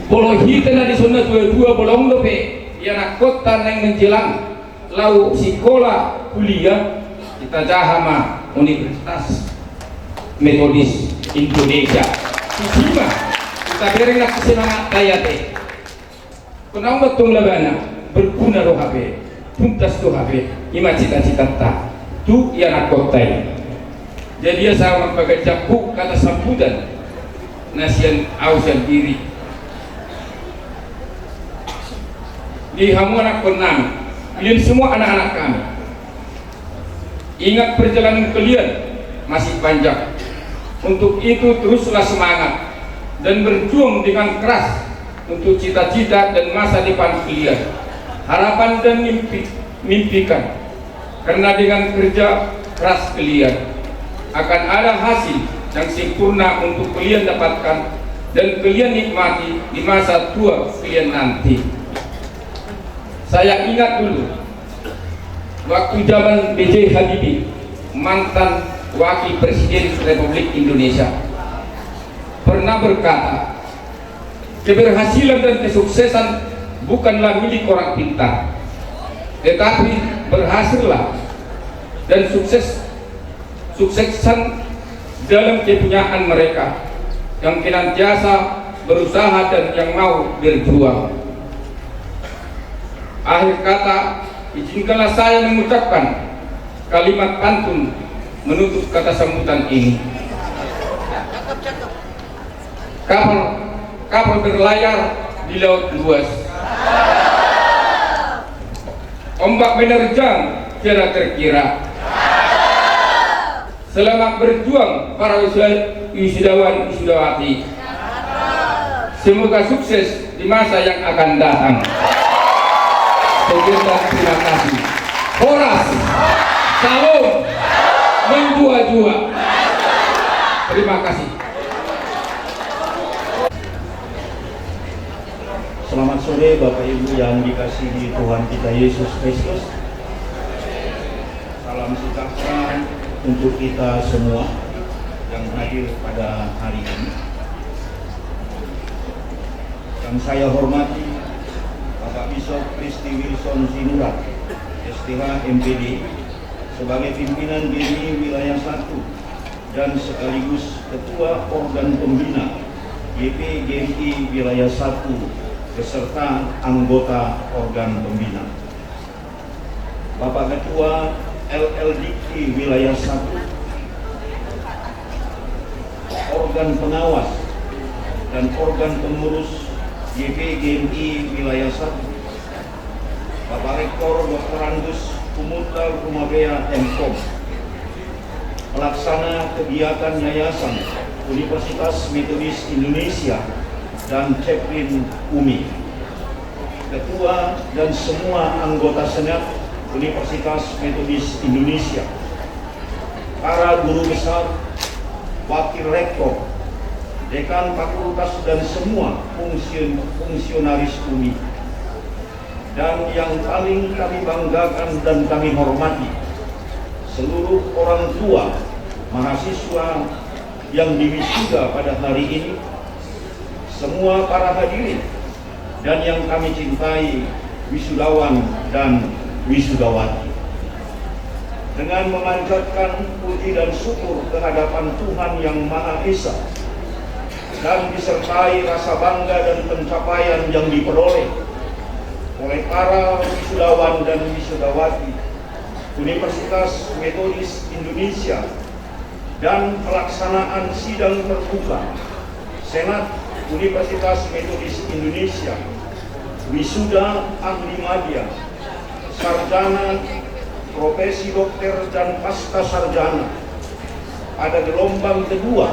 C: bolo hitena di sana dua bolong dope yang kota yang menjelang lau sekolah kuliah kita jahama Universitas Metodis Indonesia sima kita beri nak semangat daya teh kenapa betul labana berguna roh HP tuntas roh HP ima cita-cita tak tu yang kota ini jadi dia sama bagai jakuk kata sambutan nasian ausan diri di hamu anak penang kalian semua anak-anak kami ingat perjalanan kalian masih panjang untuk itu teruslah semangat dan berjuang dengan keras untuk cita-cita dan masa depan kalian harapan dan mimpikan karena dengan kerja keras kalian akan ada hasil yang sempurna untuk kalian dapatkan dan kalian nikmati di masa tua kalian nanti. Saya ingat dulu waktu zaman B.J. Habibie, mantan Wakil Presiden Republik Indonesia, pernah berkata, keberhasilan dan kesuksesan bukanlah milik orang pintar, tetapi berhasillah dan suksesan dalam kepunyaan mereka yang senantiasa berusaha dan yang mau berjuang. Akhir kata, izinkanlah saya mengucapkan kalimat pantun menutup kata sambutan ini. Kapal berlayar di laut luas, ombak menerjang tiada terkira. Selamat berjuang para wisudawan wisudawati. Semoga sukses di masa yang akan datang. Sekian dan terima kasih. Horas, salam, menjua-jua. Terima kasih.
F: Selamat sore Bapak Ibu yang dikasihi Tuhan kita Yesus Kristus. Salam sejahtera untuk kita semua yang hadir pada hari ini. Yang saya hormati Bapak Bishop Kristi Wilson Sinurat, STH MPD, sebagai pimpinan GMI Wilayah 1 dan sekaligus Ketua Organ Pembina GP GMI Wilayah 1 beserta anggota organ pembina. Bapak Ketua LLDI Wilayah 1, organ pengawas dan organ pengurus GP GMI Wilayah 1, Bapak Rektor Dr. Andus Kumutal Rumabea Mkom, pelaksana kegiatan Yayasan Universitas Metodis Indonesia dan Chaplain UMI, Ketua dan semua anggota Senat Universitas Metodis Indonesia, para guru besar, wakil rektor, dekan fakultas dan semua fungsionaris UMI, dan yang paling kami banggakan dan kami hormati, seluruh orang tua mahasiswa yang diwisuda pada hari ini, semua para hadirin dan yang kami cintai wisudawan dan wisudawati. Dengan memanjatkan puji dan syukur kehadapan Tuhan Yang Maha Esa dan disertai rasa bangga dan pencapaian yang diperoleh oleh para wisudawan dan wisudawati Universitas Metodis Indonesia dan pelaksanaan sidang terbuka Senat Universitas Metodis Indonesia, wisuda ahli madya, sarjana, profesi dokter dan pasca sarjana pada gelombang kedua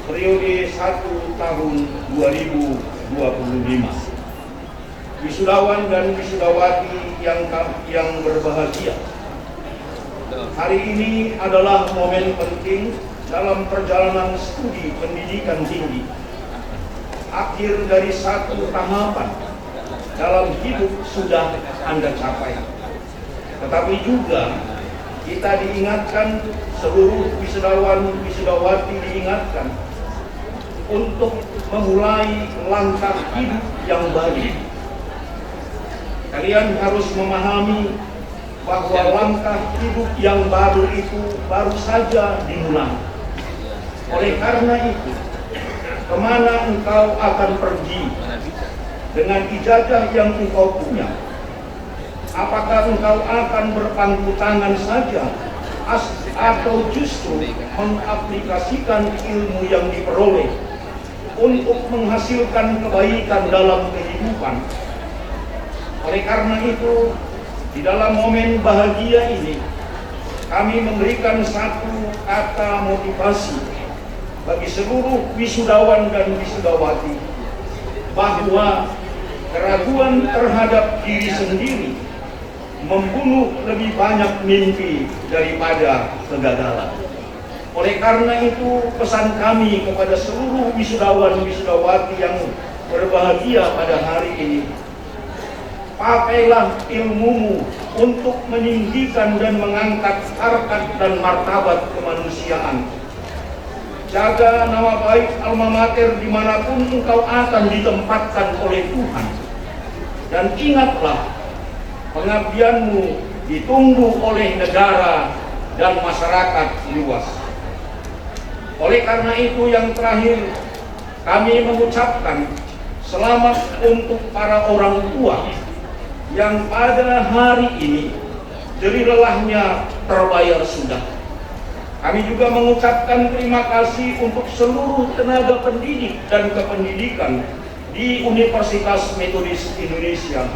F: periode 1 tahun 2025. Wisudawan dan wisudawati yang berbahagia, hari ini adalah momen penting dalam perjalanan studi pendidikan tinggi. Akhir dari satu tahapan dalam hidup sudah Anda capai. Tetapi juga kita diingatkan, seluruh wisudawan wisudawati diingatkan untuk memulai langkah hidup yang baru. Kalian harus memahami bahwa langkah hidup yang baru itu baru saja dimulai. Oleh karena itu, kemana engkau akan pergi dengan ijazah yang engkau punya? Apakah engkau akan berpangku tangan saja atau justru mengaplikasikan ilmu yang diperoleh untuk menghasilkan kebaikan dalam kehidupan? Oleh karena itu, di dalam momen bahagia ini, kami memberikan satu kata motivasi bagi seluruh wisudawan dan wisudawati, bahwa keraguan terhadap diri sendiri membunuh lebih banyak mimpi daripada kegagalan. Oleh karena itu, pesan kami kepada seluruh wisudawan-wisudawati yang berbahagia pada hari ini, pakailah ilmumu untuk meninggikan dan mengangkat harkat dan martabat kemanusiaan. Jaga nama baik alma mater dimanapun engkau akan ditempatkan oleh Tuhan. Dan ingatlah, pengabdianmu ditunggu oleh negara dan masyarakat luas. Oleh karena itu, yang terakhir, kami mengucapkan selamat untuk para orang tua yang pada hari ini jerih lelahnya terbayar sudah. Kami juga mengucapkan terima kasih untuk seluruh tenaga pendidik dan kependidikan di Universitas Metodis Indonesia.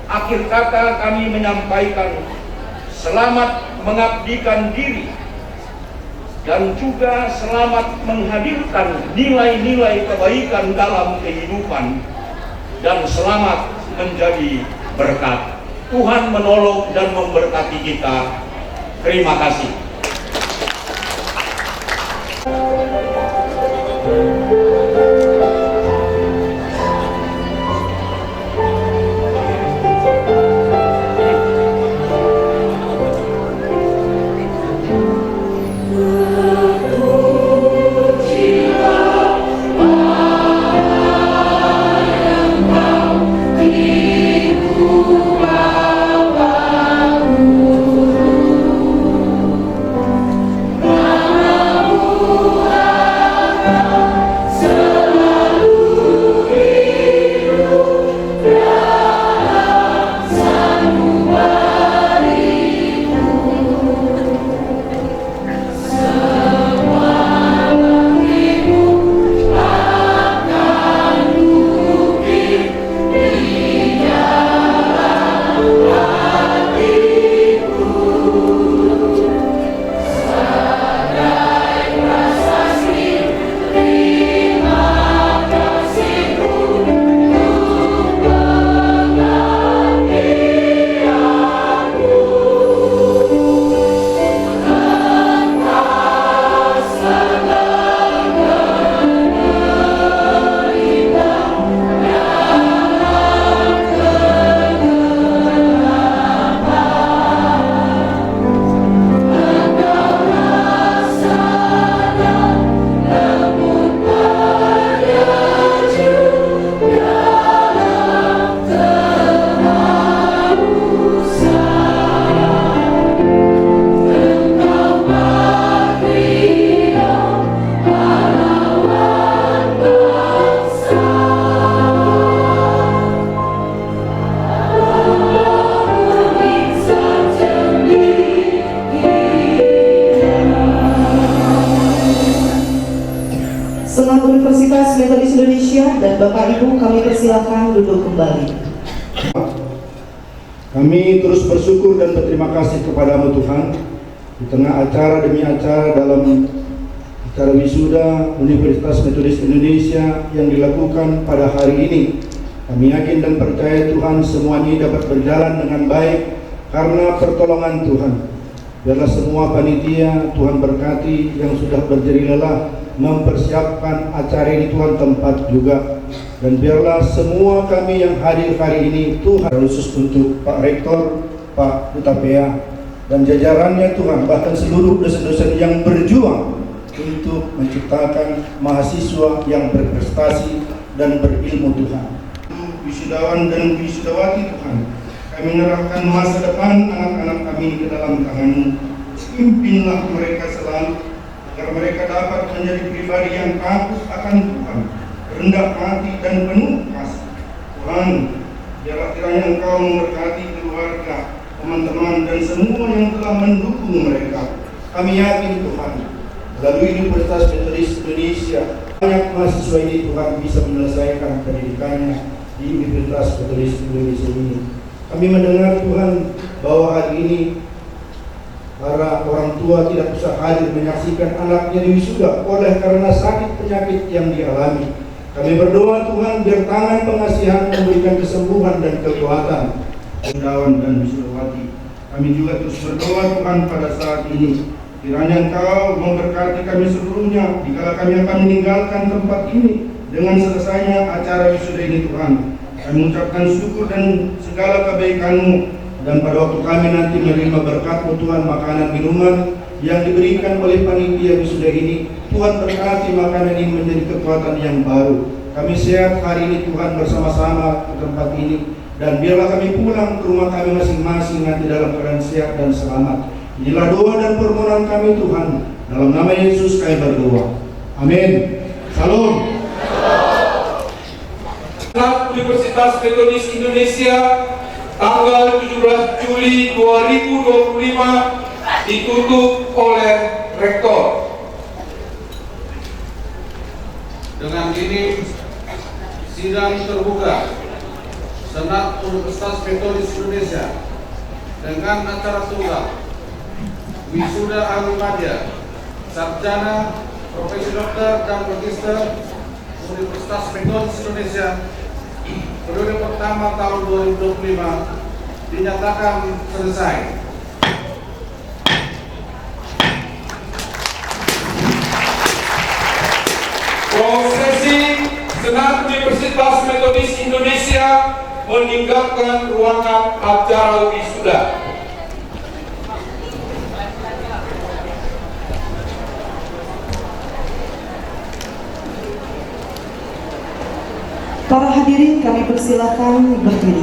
F: Akhir kata, kami menyampaikan selamat mengabdikan diri dan juga selamat menghadirkan nilai-nilai kebaikan dalam kehidupan, dan selamat menjadi berkat. Tuhan menolong dan memberkati kita. Terima kasih.
D: Universitas Metodis Indonesia dan Bapak Ibu, kami persilakan duduk kembali.
I: Kami terus bersyukur dan berterima kasih kepadamu Tuhan, di tengah acara demi acara dalam acara wisuda Universitas Metodis Indonesia yang dilakukan pada hari ini. Kami yakin dan percaya Tuhan semuanya dapat berjalan dengan baik karena pertolongan Tuhan. Biarlah semua panitia Tuhan berkati yang sudah berjerih lelah mempersiapkan acara ini, Tuhan tempat juga, dan biarlah semua kami yang hadir hari ini Tuhan, khusus untuk Pak Rektor, Pak Hutapea dan jajarannya Tuhan, bahkan seluruh dosen-dosen yang berjuang untuk menciptakan mahasiswa yang berprestasi dan berilmu Tuhan. Wisudawan dan wisudawati Tuhan, kami menyerahkan masa depan anak-anak kami ke dalam tangan-Mu. Pimpinlah mereka selalu agar mereka dapat menjadi pribadi yang takut akan Tuhan, rendah hati dan penuh kasih. Tuhan, biarlah kiranya Engkau memberkati keluarga, teman-teman dan semua yang telah mendukung mereka. Kami yakin Tuhan, melalui Universitas Metodis Indonesia, banyak mahasiswa ini Tuhan bisa menyelesaikan pendidikannya di Universitas Metodis Indonesia ini. Kami mendengar Tuhan bahwa hari ini para orang tua tidak bisa hadir menyaksikan anaknya di wisuda oleh karena sakit penyakit yang dialami. Kami berdoa Tuhan, biar tangan pengasihan memberikan kesembuhan dan kekuatan wisudawan dan wisudawati. Kami juga terus berdoa Tuhan pada saat ini,
F: Kiranya Engkau memberkati kami seluruhnya dikala kami akan meninggalkan tempat ini dengan selesainya acara wisuda ini Tuhan. Kami mengucapkan syukur dan segala kebaikan-Mu, dan pada waktu kami nanti menerima berkat-Mu Tuhan, makanan minuman yang diberikan oleh panitia wisuda ini, Tuhan berkati makanan ini menjadi kekuatan yang baru. Kami sehat hari ini Tuhan bersama-sama ke tempat ini, dan biarlah kami pulang ke rumah kami masing-masing nanti dalam keadaan sehat dan selamat. Inilah doa dan permohonan kami Tuhan, dalam nama Yesus kami berdoa. Amin. Salam.
C: Universitas Metodis Indonesia tanggal 17 Juli 2025 ditutup oleh Rektor.
B: Dengan ini sidang terbuka Senat Universitas Metodis Indonesia dengan acara tunggal wisuda ahli madya, sarjana, profesi dokter dan magister Universitas Metodis Indonesia periode pertama tahun 2025 dinyatakan selesai.
C: Prosesi Senat Universitas Metodis Indonesia meninggalkan ruangan acara wisuda.
D: Para hadirin kami persilakan berdiri.